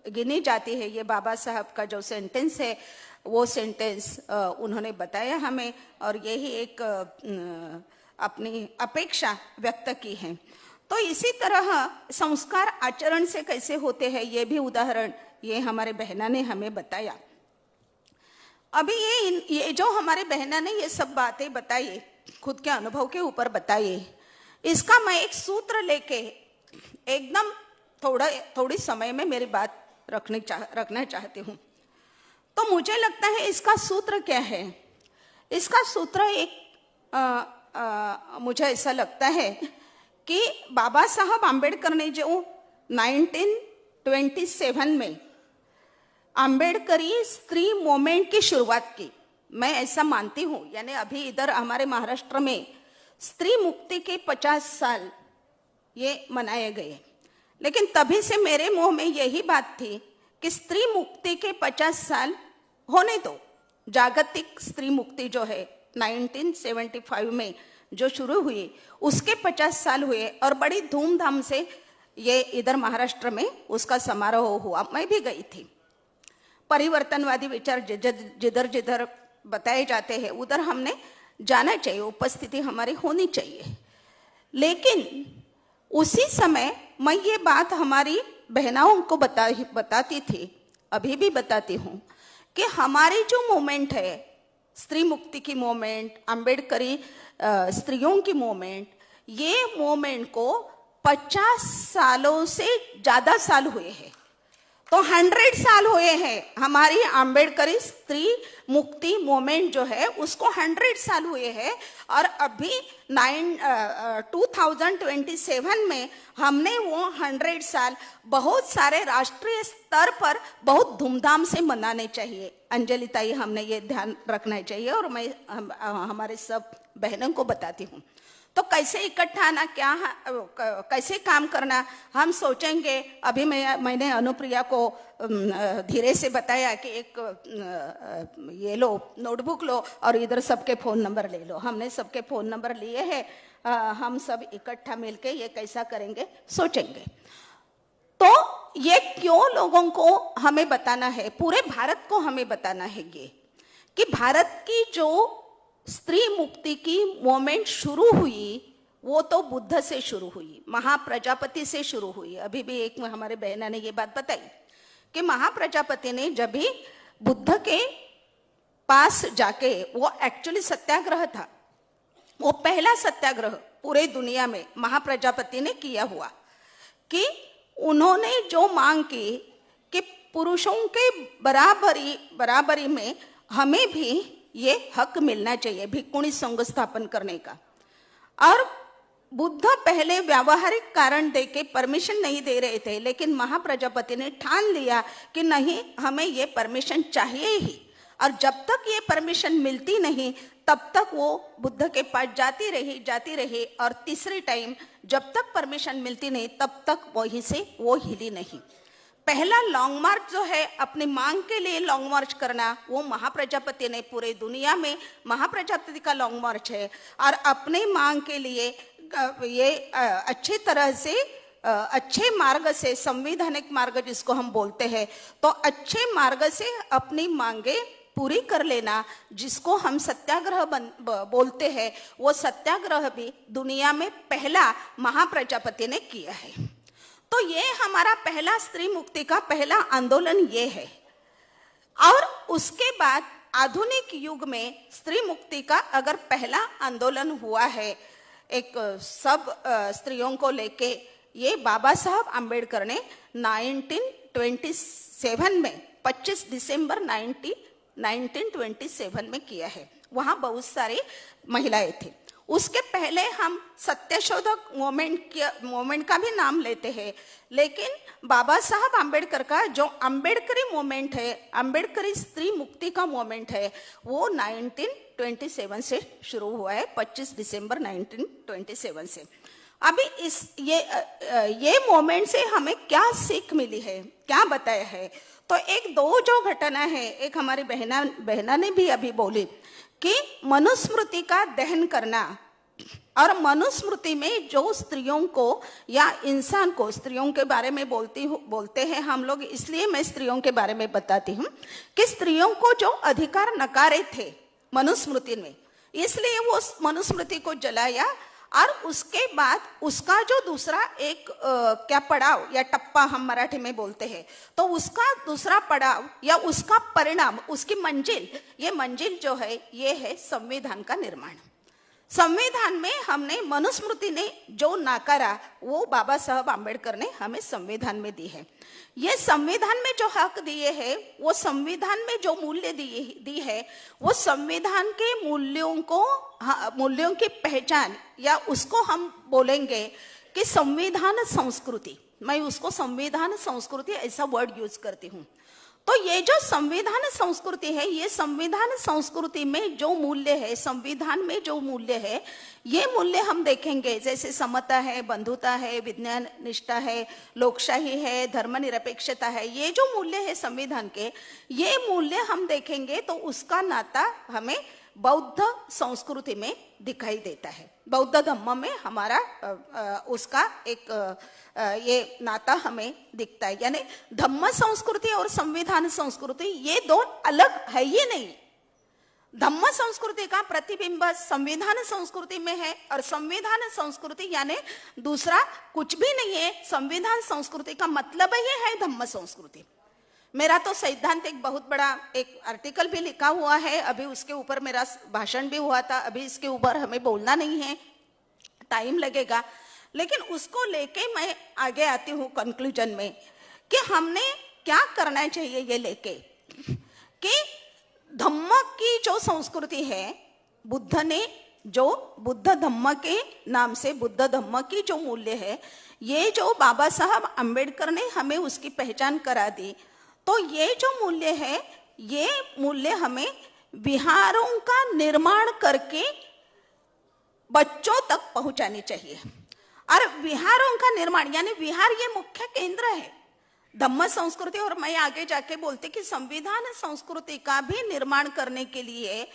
गिनी जाती है। ये बाबा साहब का जो सेंटेंस है वो सेंटेंस उन्होंने बताया हमें और यही एक अपनी अपेक्षा व्यक्त की है। तो इसी तरह संस्कार आचरण से कैसे होते हैं ये भी उदाहरण ये हमारे बहना ने हमें बताया। अभी ये जो हमारे बहना ने ये सब बातें बताई, खुद के अनुभव के ऊपर बताई, इसका मैं एक सूत्र लेके एकदम थोड़ी समय में मेरी बात रखना चाहती हूँ। तो मुझे लगता है इसका सूत्र क्या है? इसका सूत्र एक मुझे ऐसा लगता है कि बाबा साहब आम्बेडकर ने जो 1927 में आम्बेडकरी स्त्री मूवमेंट की शुरुआत की, मैं ऐसा मानती हूँ। यानी अभी इधर हमारे महाराष्ट्र में स्त्री मुक्ति के 50 साल ये मनाए गए, लेकिन तभी से मेरे मुंह में यही बात थी कि स्त्री मुक्ति के 50 साल होने दो। जागतिक स्त्री मुक्ति जो है 1975 में जो शुरू हुई उसके 50 साल हुए और बड़ी धूमधाम से ये इधर महाराष्ट्र में उसका समारोह हुआ। मैं भी गई थी। परिवर्तनवादी विचार जिधर जिधर बताए जाते हैं उधर हमने जाना चाहिए, उपस्थिति हमारी होनी चाहिए। लेकिन उसी समय मैं ये बात हमारी बहनाओं को बताती थी, अभी भी बताती हूँ कि हमारी जो मूवमेंट है, स्त्री मुक्ति की मूवमेंट, अम्बेडकरी स्त्रियों की मूवमेंट, ये मूवमेंट को 50 सालों से ज्यादा साल हुए हैं। तो 100 साल हुए हैं हमारी अम्बेडकरी स्त्री मुक्ति मूवमेंट जो है उसको 100 साल हुए हैं। और अभी 2027 में हमने वो 100 साल बहुत सारे राष्ट्रीय स्तर पर बहुत धूमधाम से मनाने चाहिए। अंजलि ताई, हमने ये ध्यान रखना चाहिए और मैं हमारे सब बहनों को बताती हूँ। तो कैसे इकट्ठा आना, क्या कैसे काम करना हम सोचेंगे। अभी मैंने अनुप्रिया को धीरे से बताया कि एक ये लो, नोटबुक लो और इधर सबके फ़ोन नंबर ले लो। हमने सबके फ़ोन नंबर लिए हैं, हम सब इकट्ठा मिलके ये कैसा करेंगे सोचेंगे। तो ये क्यों लोगों को हमें बताना है, पूरे भारत को हमें बताना है ये कि भारत की जो स्त्री मुक्ति की मूवमेंट शुरू हुई वो तो बुद्ध से शुरू हुई, महाप्रजापति से शुरू हुई। अभी भी एक हमारे बहना ने ये बात बताई कि महाप्रजापति ने जब भी बुद्ध के पास जाके, वो एक्चुअली सत्याग्रह था, वो पहला सत्याग्रह पूरे दुनिया में महाप्रजापति ने किया हुआ कि उन्होंने जो मांग की कि पुरुषों के बराबरी में हमें भी ये हक मिलना चाहिए भिक्षुणी संघ स्थापन करने का। और बुद्ध पहले व्यावहारिक कारण देके परमिशन नहीं दे रहे थे, लेकिन महाप्रजापति ने ठान लिया कि नहीं, हमें ये परमिशन चाहिए ही। और जब तक ये परमिशन मिलती नहीं तब तक वो बुद्ध के पास जाती रही और तीसरी टाइम जब तक परमिशन मिलती नहीं तब तक वहीं से वो हिली नहीं। पहला लॉन्ग मार्च जो है अपनी मांग के लिए लॉन्ग मार्च करना, वो महाप्रजापति ने पूरे दुनिया में महाप्रजापति का लॉन्ग मार्च है। और अपने मांग के लिए ये अच्छी तरह से अच्छे मार्ग से, संवैधानिक मार्ग जिसको हम बोलते हैं, तो अच्छे मार्ग से अपनी मांगे पूरी कर लेना, जिसको हम सत्याग्रह बोलते हैं, वो सत्याग्रह भी दुनिया में पहला महाप्रजापति ने किया है। तो ये हमारा पहला स्त्री मुक्ति का पहला आंदोलन ये है। और उसके बाद आधुनिक युग में स्त्री मुक्ति का अगर पहला आंदोलन हुआ है एक सब स्त्रियों को लेके, ये बाबा साहब आम्बेडकर ने 1927 में 25 दिसंबर 1927 में किया है। वहाँ बहुत सारी महिलाएं थी। उसके पहले हम सत्यशोधक मूवमेंट का भी नाम लेते हैं, लेकिन बाबा साहब आम्बेडकर का जो आम्बेडकरी मूवमेंट है, आम्बेडकरी स्त्री मुक्ति का मूवमेंट है, वो 1927 से शुरू हुआ है, 25 दिसंबर 1927 से। अभी ये मूवमेंट से हमें क्या सीख मिली है, क्या बताया है? तो एक दो जो घटना है, एक हमारी बहना ने भी अभी बोली कि मनुस्मृति का दहन करना, और मनुस्मृति में जो स्त्रियों को या इंसान को, स्त्रियों के बारे में बोलते हैं हम लोग, इसलिए मैं स्त्रियों के बारे में बताती हूँ कि स्त्रियों को जो अधिकार नकारे थे मनुस्मृति में, इसलिए वो मनुस्मृति को जलाया। और उसके बाद उसका जो दूसरा एक क्या पड़ाव या टप्पा हम मराठी में बोलते हैं, तो उसका दूसरा पड़ाव या उसका परिणाम, उसकी मंजिल, ये मंजिल जो है ये है संविधान का निर्माण। संविधान में हमने मनुस्मृति ने जो नकारा वो बाबा साहब आम्बेडकर ने हमें संविधान में दी है। ये संविधान में जो हक दिए हैं, वो संविधान में जो मूल्य दी है, वो संविधान के मूल्यों की पहचान, या उसको हम बोलेंगे कि संविधान संस्कृति। मैं उसको संविधान संस्कृति ऐसा वर्ड यूज करती हूँ। तो ये जो संविधान संस्कृति है, ये संविधान संस्कृति में जो मूल्य है, संविधान में जो मूल्य है, ये मूल्य हम देखेंगे जैसे समता है, बंधुता है, विज्ञान निष्ठा है, लोकशाही है, धर्मनिरपेक्षता है। ये जो मूल्य है संविधान के, ये मूल्य हम देखेंगे तो उसका नाता हमें बौद्ध संस्कृति में दिखाई देता है। बौद्ध धम्म में हमारा उसका एक ये नाता हमें दिखता है। यानी धम्म संस्कृति और संविधान संस्कृति ये दो अलग है ही नहीं। धम्म संस्कृति का प्रतिबिंब संविधान संस्कृति में है, और संविधान संस्कृति यानी दूसरा कुछ भी नहीं है। संविधान संस्कृति का मतलब ही है धम्म संस्कृति। मेरा तो सैद्धांतिक बहुत बड़ा एक आर्टिकल भी लिखा हुआ है, अभी उसके ऊपर मेरा भाषण भी हुआ था। अभी इसके ऊपर हमें बोलना नहीं है, टाइम लगेगा, लेकिन उसको लेके मैं आगे आती हूँ कंक्लूजन में कि हमने क्या करना चाहिए ये लेके कि धम्म की जो संस्कृति है, बुद्ध ने जो बुद्ध धम्म के नाम से बुद्ध धम्म की जो मूल्य है, ये जो बाबा साहब आम्बेडकर ने हमें उसकी पहचान करा दी, तो ये जो मूल्य है, ये मूल्य हमें विहारों का निर्माण करके बच्चों तक पहुंचानी चाहिए। और विहारों का निर्माण यानी विहार ये मुख्य केंद्र है धम्म संस्कृति। और मैं आगे जाके बोलती कि संविधान संस्कृति का भी निर्माण करने के लिए,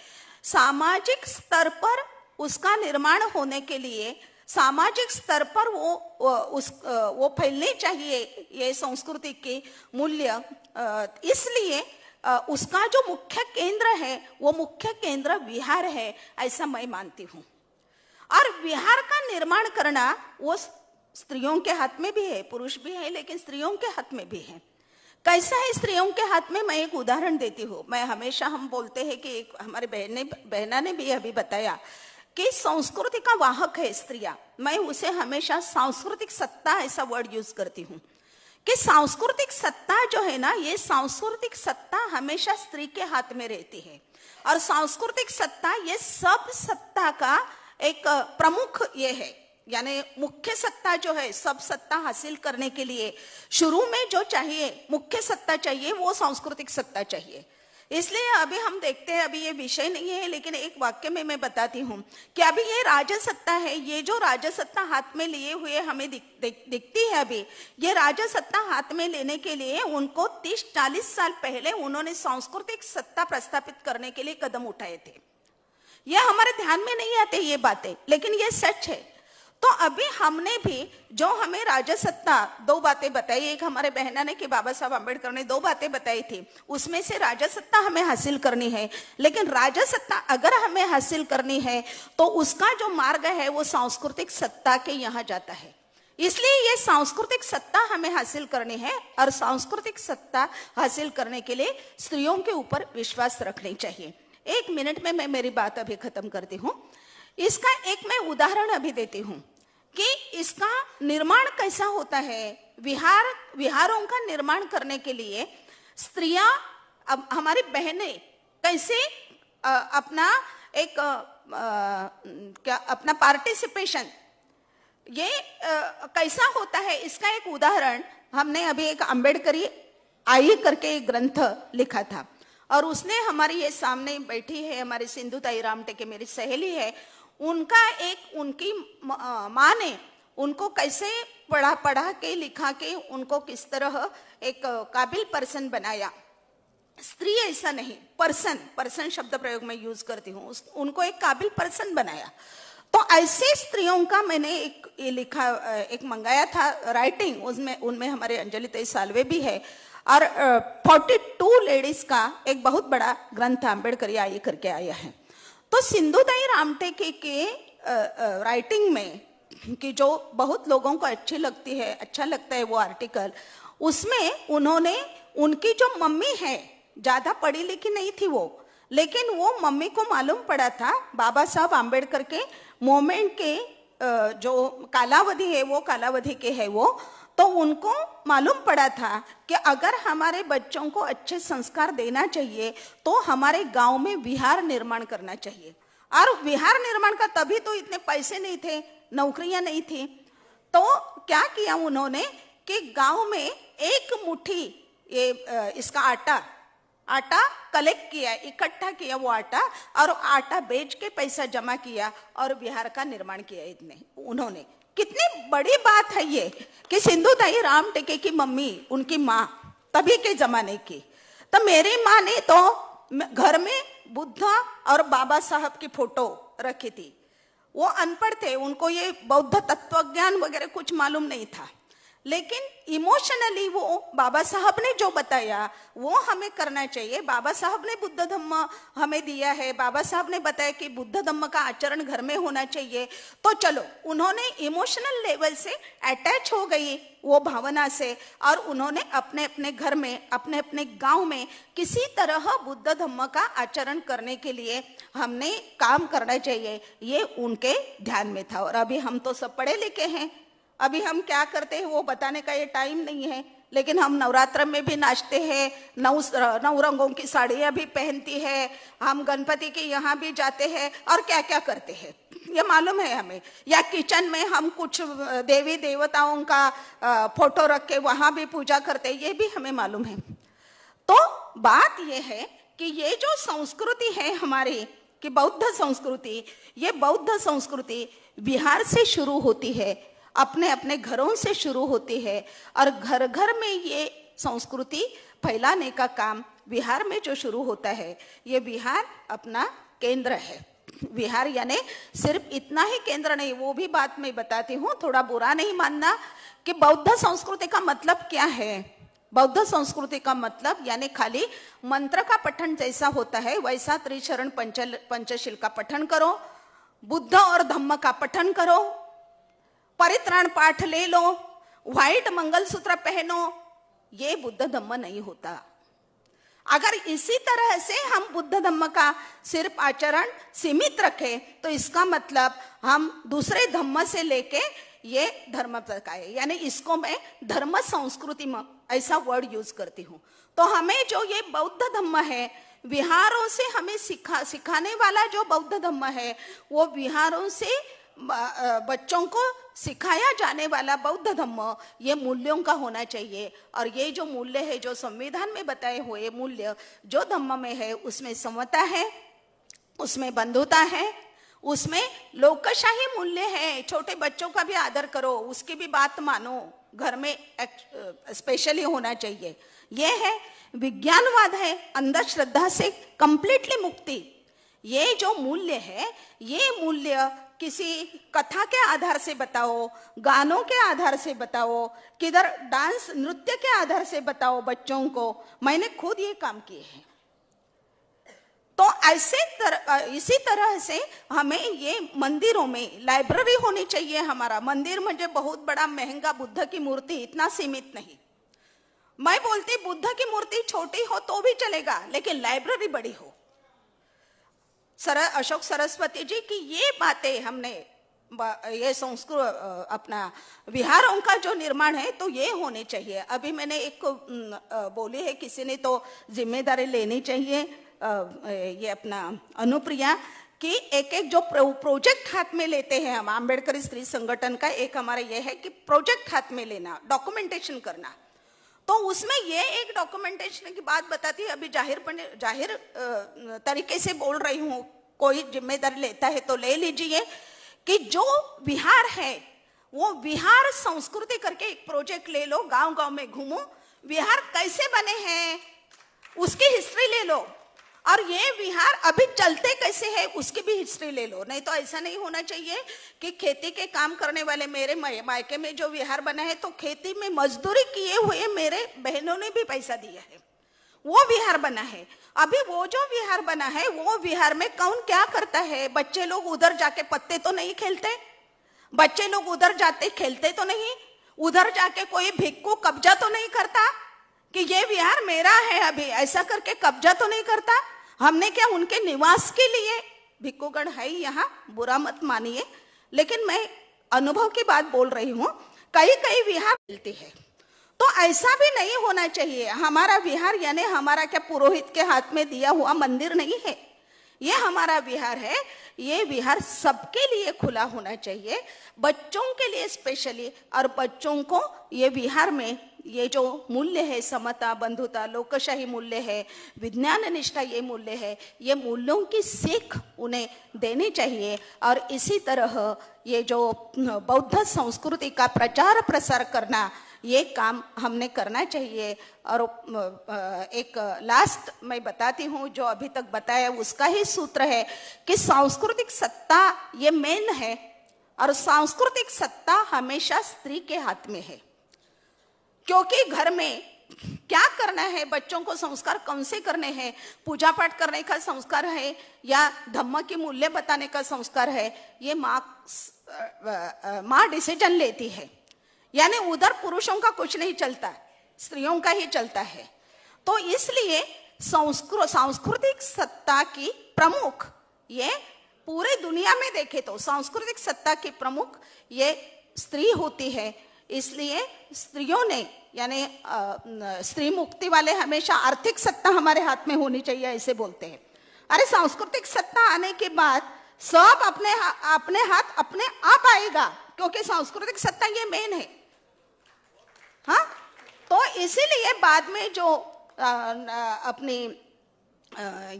सामाजिक स्तर पर उसका निर्माण होने के लिए, सामाजिक स्तर पर वो फैलने चाहिए ये संस्कृति के मूल्य। इसलिए उसका जो मुख्य केंद्र है, वो मुख्य केंद्र विहार है, ऐसा मैं मानती हूँ। और विहार का निर्माण करना वो स्त्रियों के हाथ में भी है, पुरुष भी है, लेकिन स्त्रियों के हाथ में भी है। कैसा है स्त्रियों के हाथ में? मैं एक उदाहरण देती हूँ। मैं हमेशा हम बोलते हैं कि एक हमारे बहना ने भी अभी बताया कि संस्कृति का वाहक है स्त्रियां। मैं उसे हमेशा सांस्कृतिक सत्ता ऐसा वर्ड यूज करती हूँ कि सांस्कृतिक सत्ता जो है ना, ये सांस्कृतिक सत्ता हमेशा स्त्री के हाथ में रहती है। और सांस्कृतिक सत्ता ये सब सत्ता का एक प्रमुख ये है, यानी मुख्य सत्ता जो है, सब सत्ता हासिल करने के लिए शुरू में जो चाहिए, मुख्य सत्ता चाहिए, वो सांस्कृतिक सत्ता चाहिए। इसलिए अभी हम देखते हैं, अभी ये विषय नहीं है, लेकिन एक वाक्य में मैं बताती हूँ कि अभी ये राजसत्ता है, ये जो राजसत्ता हाथ में लिए हुए हमें दिखती है, अभी ये राजसत्ता हाथ में लेने के लिए उनको 30-40 साल पहले उन्होंने सांस्कृतिक सत्ता प्रस्थापित करने के लिए कदम उठाए थे। ये हमारे ध्यान में नहीं आते ये बातें, लेकिन ये सच है। तो अभी हमने भी जो हमें राजसत्ता, दो बातें बताई, एक हमारे बहना ने कि बाबा साहब आम्बेडकर ने दो बातें बताई थी, उसमें से राजसत्ता हमें हासिल करनी है। लेकिन राजसत्ता अगर हमें हासिल करनी है तो उसका जो मार्ग है वो सांस्कृतिक सत्ता के यहाँ जाता है। इसलिए ये सांस्कृतिक सत्ता हमें हासिल करनी है और सांस्कृतिक सत्ता हासिल करने के लिए स्त्रियों के ऊपर विश्वास रखनी चाहिए। 1 मिनट में मैं मेरी बात अभी खत्म करती हूँ। इसका एक मैं उदाहरण अभी देती हूँ कि इसका निर्माण कैसा होता है। विहारों का निर्माण करने के लिए स्त्रियां, अब हमारी बहनें कैसे अपना एक अपना पार्टिसिपेशन ये कैसा होता है, इसका एक उदाहरण हमने अभी एक अम्बेडकरी आई करके एक ग्रंथ लिखा था और उसने हमारी ये सामने बैठी है हमारी सिंधु ताई रामटेके, मेरी सहेली है, उनकी माँ ने उनको कैसे पढ़ा के लिखा के उनको किस तरह एक काबिल पर्सन बनाया। स्त्री ऐसा नहीं, पर्सन शब्द प्रयोग में यूज करती हूँ, उनको एक काबिल पर्सन बनाया। तो ऐसे स्त्रियों का मैंने एक मंगाया था राइटिंग, उनमें हमारे अंजलि ताई सालवे भी है और 42 लेडीज का एक बहुत बड़ा ग्रंथ अम्बेडकर आई करके आया है। तो सिंधु ताई रामटेके के राइटिंग में कि जो बहुत लोगों को अच्छी लगती है, अच्छा लगता है वो आर्टिकल, उसमें उन्होंने उनकी जो मम्मी है, ज्यादा पढ़ी लिखी नहीं थी वो, लेकिन वो मम्मी को मालूम पड़ा था बाबा साहब आम्बेडकर के मोमेंट के जो कालावधि है वो कालावधि के है वो, तो उनको मालूम पड़ा था कि अगर हमारे बच्चों को अच्छे संस्कार देना चाहिए तो हमारे गांव में विहार निर्माण करना चाहिए। और विहार निर्माण का तभी तो इतने पैसे नहीं थे, नौकरियां नहीं थी, तो क्या किया उन्होंने कि गांव में एक मुट्ठी ये इसका आटा कलेक्ट किया, इकट्ठा किया वो आटा, और आटा बेच के पैसा जमा किया और विहार का निर्माण किया। इतने उन्होंने, कितनी बड़ी बात है ये कि सिंधु ताई रामटेके की मम्मी, उनकी माँ तभी के जमाने की। तो मेरी माँ ने तो घर में बुद्धा और बाबा साहब की फोटो रखी थी। वो अनपढ़ थे, उनको ये बौद्ध तत्वज्ञान वगैरह कुछ मालूम नहीं था, लेकिन इमोशनली वो बाबा साहब ने जो बताया वो हमें करना चाहिए। बाबा साहब ने बुद्ध धम्म हमें दिया है, बाबा साहब ने बताया कि बुद्ध धम्म का आचरण घर में होना चाहिए, तो चलो उन्होंने इमोशनल लेवल से अटैच हो गई वो भावना से, और उन्होंने अपने अपने घर में, अपने अपने गांव में किसी तरह बुद्ध धम्म का आचरण करने के लिए हमने काम करना चाहिए, ये उनके ध्यान में था। और अभी हम तो सब पढ़े लिखे हैं, अभी हम क्या करते हैं वो बताने का ये टाइम नहीं है, लेकिन हम नवरात्र में भी नाचते हैं, 9 रंगों की साड़ियाँ भी पहनती है, हम गणपति के यहाँ भी जाते हैं और क्या क्या करते हैं ये मालूम है हमें। या किचन में हम कुछ देवी देवताओं का फोटो रख के वहाँ भी पूजा करते हैं, ये भी हमें मालूम है। तो बात ये है कि ये जो संस्कृति है हमारी कि बौद्ध संस्कृति, ये बौद्ध संस्कृति बिहार से शुरू होती है, अपने अपने घरों से शुरू होती है, और घर घर में ये संस्कृति फैलाने का काम बिहार में जो शुरू होता है, ये बिहार अपना केंद्र है। बिहार यानी सिर्फ इतना ही केंद्र नहीं, वो भी बात मैं बताती हूँ, थोड़ा बुरा नहीं मानना कि बौद्ध संस्कृति का मतलब क्या है। बौद्ध संस्कृति का मतलब यानी खाली मंत्र का पठन जैसा होता है वैसा त्रिचरण पंचशील का पठन करो, बुद्ध और धम्म का पठन करो, परित्राण पाठ ले लो, व्हाइट मंगलसूत्र पहनो, ये बुद्ध धम्म नहीं होता। अगर इसी तरह से हम बुद्ध धम्म का सिर्फ आचरण सीमित रखें तो इसका मतलब हम दूसरे धम्म से लेके ये धर्म तक आए, यानी इसको मैं धर्म संस्कृति में ऐसा वर्ड यूज करती हूँ। तो हमें जो ये बौद्ध धम्म है, विहारों से हमें सिखाने वाला जो बौद्ध धम्म है, वो विहारों से बच्चों को सिखाया जाने वाला बौद्ध धम्म ये मूल्यों का होना चाहिए। और ये जो मूल्य है, जो संविधान में बताए हुए मूल्य जो धम्म में है, उसमें समता है, उसमें बंधुता है, उसमें लोकशाही मूल्य है। छोटे बच्चों का भी आदर करो, उसकी भी बात मानो, घर में स्पेशली होना चाहिए। ये है विज्ञानवाद, है अंधश्रद्धा से कंप्लीटली मुक्ति। ये जो मूल्य है, ये मूल्य किसी कथा के आधार से बताओ, गानों के आधार से बताओ, किधर डांस नृत्य के आधार से बताओ बच्चों को। मैंने खुद ये काम किए हैं। तो इसी तरह से हमें ये मंदिरों में लाइब्रेरी होनी चाहिए। हमारा मंदिर मुझे बहुत बड़ा महंगा बुद्ध की मूर्ति, इतना सीमित नहीं। मैं बोलती बुद्ध की मूर्ति छोटी हो तो भी चलेगा, लेकिन लाइब्रेरी बड़ी हो। अशोक सरस्वती जी की ये बातें हमने, ये संस्कृत अपना विहारों का जो निर्माण है तो ये होने चाहिए। अभी मैंने एक बोली है, किसी ने तो जिम्मेदारी लेनी चाहिए, ये अपना अनुप्रिया, कि एक एक जो प्रोजेक्ट हाथ में लेते हैं हम, आम्बेडकर स्त्री संगठन का एक हमारा ये है कि प्रोजेक्ट हाथ में लेना, डॉक्यूमेंटेशन करना। तो उसमें ये एक डॉक्यूमेंटेशन की बात बताती है। अभी जाहिर तरीके से बोल रही हूँ, कोई जिम्मेदारी लेता है तो ले लीजिए, कि जो विहार है वो विहार संस्कृति करके एक प्रोजेक्ट ले लो, गांव गांव में घूमो, विहार कैसे बने हैं उसकी हिस्ट्री ले लो, और ये विहार अभी चलते कैसे हैं उसकी भी हिस्ट्री ले लो। नहीं तो ऐसा नहीं होना चाहिए कि खेती के काम करने वाले, मेरे मायके में जो विहार बना है तो खेती में मजदूरी किए हुए मेरे बहनों ने भी पैसा दिया है, वो विहार बना है। अभी वो जो विहार बना है वो विहार में कौन क्या करता है? बच्चे लोग उधर जाके पत्ते तो नहीं खेलते, बच्चे लोग उधर जाते खेलते तो नहीं, उधर जाके कोई भिक्खू कब्जा तो नहीं करता कि ये विहार मेरा है, अभी ऐसा करके कब्जा तो नहीं करता। हमने क्या उनके निवास के लिए, भिक्खुगण है यहाँ, बुरा मत मानिए, लेकिन मैं अनुभव की बात बोल रही हूँ, कई कई विहार मिलती है। तो ऐसा भी नहीं होना चाहिए। हमारा विहार यानी हमारा क्या पुरोहित के हाथ में दिया हुआ मंदिर नहीं है, ये हमारा विहार है। ये विहार सबके लिए खुला होना चाहिए, बच्चों के लिए स्पेशली, और बच्चों को ये विहार में ये जो मूल्य है, समता, बंधुता, लोकशाही मूल्य है, विज्ञान निष्ठा ये मूल्य है, ये मूल्यों की सीख उन्हें देनी चाहिए। और इसी तरह ये जो बौद्ध संस्कृति का प्रचार प्रसार करना, ये काम हमने करना चाहिए। और एक लास्ट मैं बताती हूँ, जो अभी तक बताया उसका ही सूत्र है कि सांस्कृतिक सत्ता ये मेन है, और सांस्कृतिक सत्ता हमेशा स्त्री के हाथ में है। क्योंकि घर में क्या करना है, बच्चों को संस्कार कौन से करने हैं, पूजा पाठ करने का संस्कार है या धम्म की मूल्य बताने का संस्कार है, ये माँ डिसीजन लेती है। यानी उधर पुरुषों का कुछ नहीं चलता, स्त्रियों का ही चलता है। तो इसलिए सांस्कृतिक सत्ता की प्रमुख, ये पूरे दुनिया में देखे तो सांस्कृतिक सत्ता की प्रमुख ये स्त्री होती है। इसलिए स्त्रियों ने, यानी स्त्री मुक्ति वाले हमेशा आर्थिक सत्ता हमारे हाथ में होनी चाहिए ऐसे बोलते हैं। अरे सांस्कृतिक सत्ता आने के बाद सब अपने हाथ अपने आप आएगा, क्योंकि सांस्कृतिक सत्ता ये मेन है। हाँ, तो इसीलिए बाद में जो अपनी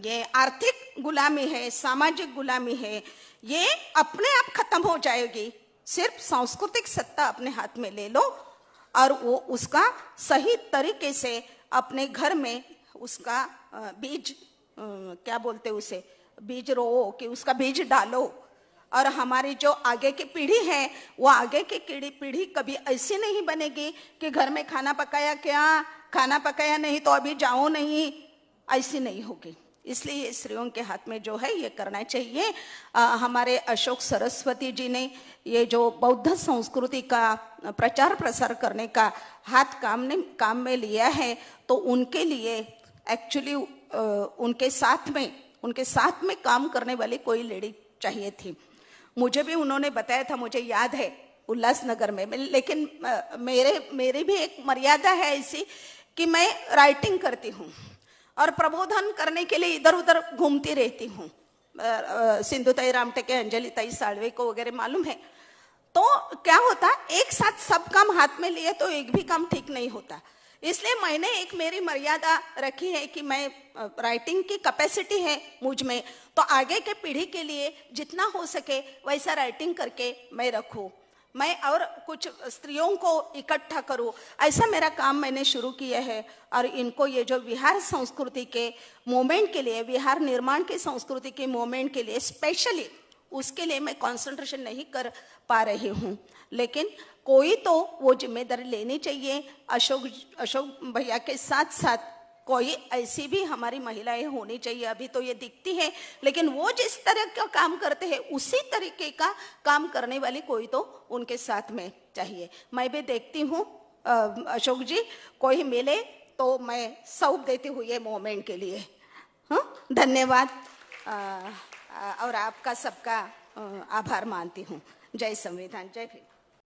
ये आर्थिक गुलामी है, सामाजिक गुलामी है, ये अपने आप खत्म हो जाएगी। सिर्फ सांस्कृतिक सत्ता अपने हाथ में ले लो और वो उसका सही तरीके से अपने घर में उसका बीज, क्या बोलते उसे, बीज रो, कि उसका बीज डालो। और हमारी जो आगे की पीढ़ी है, वो आगे की पीढ़ी कभी ऐसी नहीं बनेगी कि घर में खाना पकाया क्या, खाना पकाया नहीं तो अभी जाओ नहीं, ऐसी नहीं होगी। इसलिए स्त्रियों के हाथ में जो है ये करना चाहिए। हमारे अशोक सरस्वती जी ने ये जो बौद्ध संस्कृति का प्रचार प्रसार करने का हाथ काम में लिया है, तो उनके लिए एक्चुअली उनके साथ में काम करने वाली कोई लेडी चाहिए थी। मुझे भी उन्होंने बताया था, मुझे याद है उल्लासनगर में, लेकिन मेरी भी एक मर्यादा है ऐसी कि मैं राइटिंग करती हूँ और प्रबोधन करने के लिए इधर उधर घूमती रहती हूँ। सिंधुताई रामटेके, अंजलि ताई साळवे को वगैरह मालूम है। तो क्या होता, एक साथ सब काम हाथ में लिए तो एक भी काम ठीक नहीं होता। इसलिए मैंने एक मेरी मर्यादा रखी है कि मैं राइटिंग की कैपेसिटी है मुझ में, तो आगे के पीढ़ी के लिए जितना हो सके वैसा राइटिंग करके मैं रखूँ, मैं और कुछ स्त्रियों को इकट्ठा करूं, ऐसा मेरा काम मैंने शुरू किया है। और इनको ये जो विहार संस्कृति के मूवमेंट के लिए, विहार निर्माण की संस्कृति के मूवमेंट के लिए स्पेशली, उसके लिए मैं कंसंट्रेशन नहीं कर पा रही हूँ, लेकिन कोई तो वो जिम्मेदारी लेनी चाहिए। अशोक भैया के साथ साथ कोई ऐसी भी हमारी महिलाएं होनी चाहिए। अभी तो ये दिखती है, लेकिन वो जिस तरह का काम करते हैं उसी तरीके का काम करने वाली कोई तो उनके साथ में चाहिए। मैं भी देखती हूँ अशोक जी, कोई मिले तो मैं सौंप देती हूँ ये मोमेंट के लिए। हाँ, धन्यवाद और आपका सबका आभार मानती हूँ। जय संविधान, जय भीम।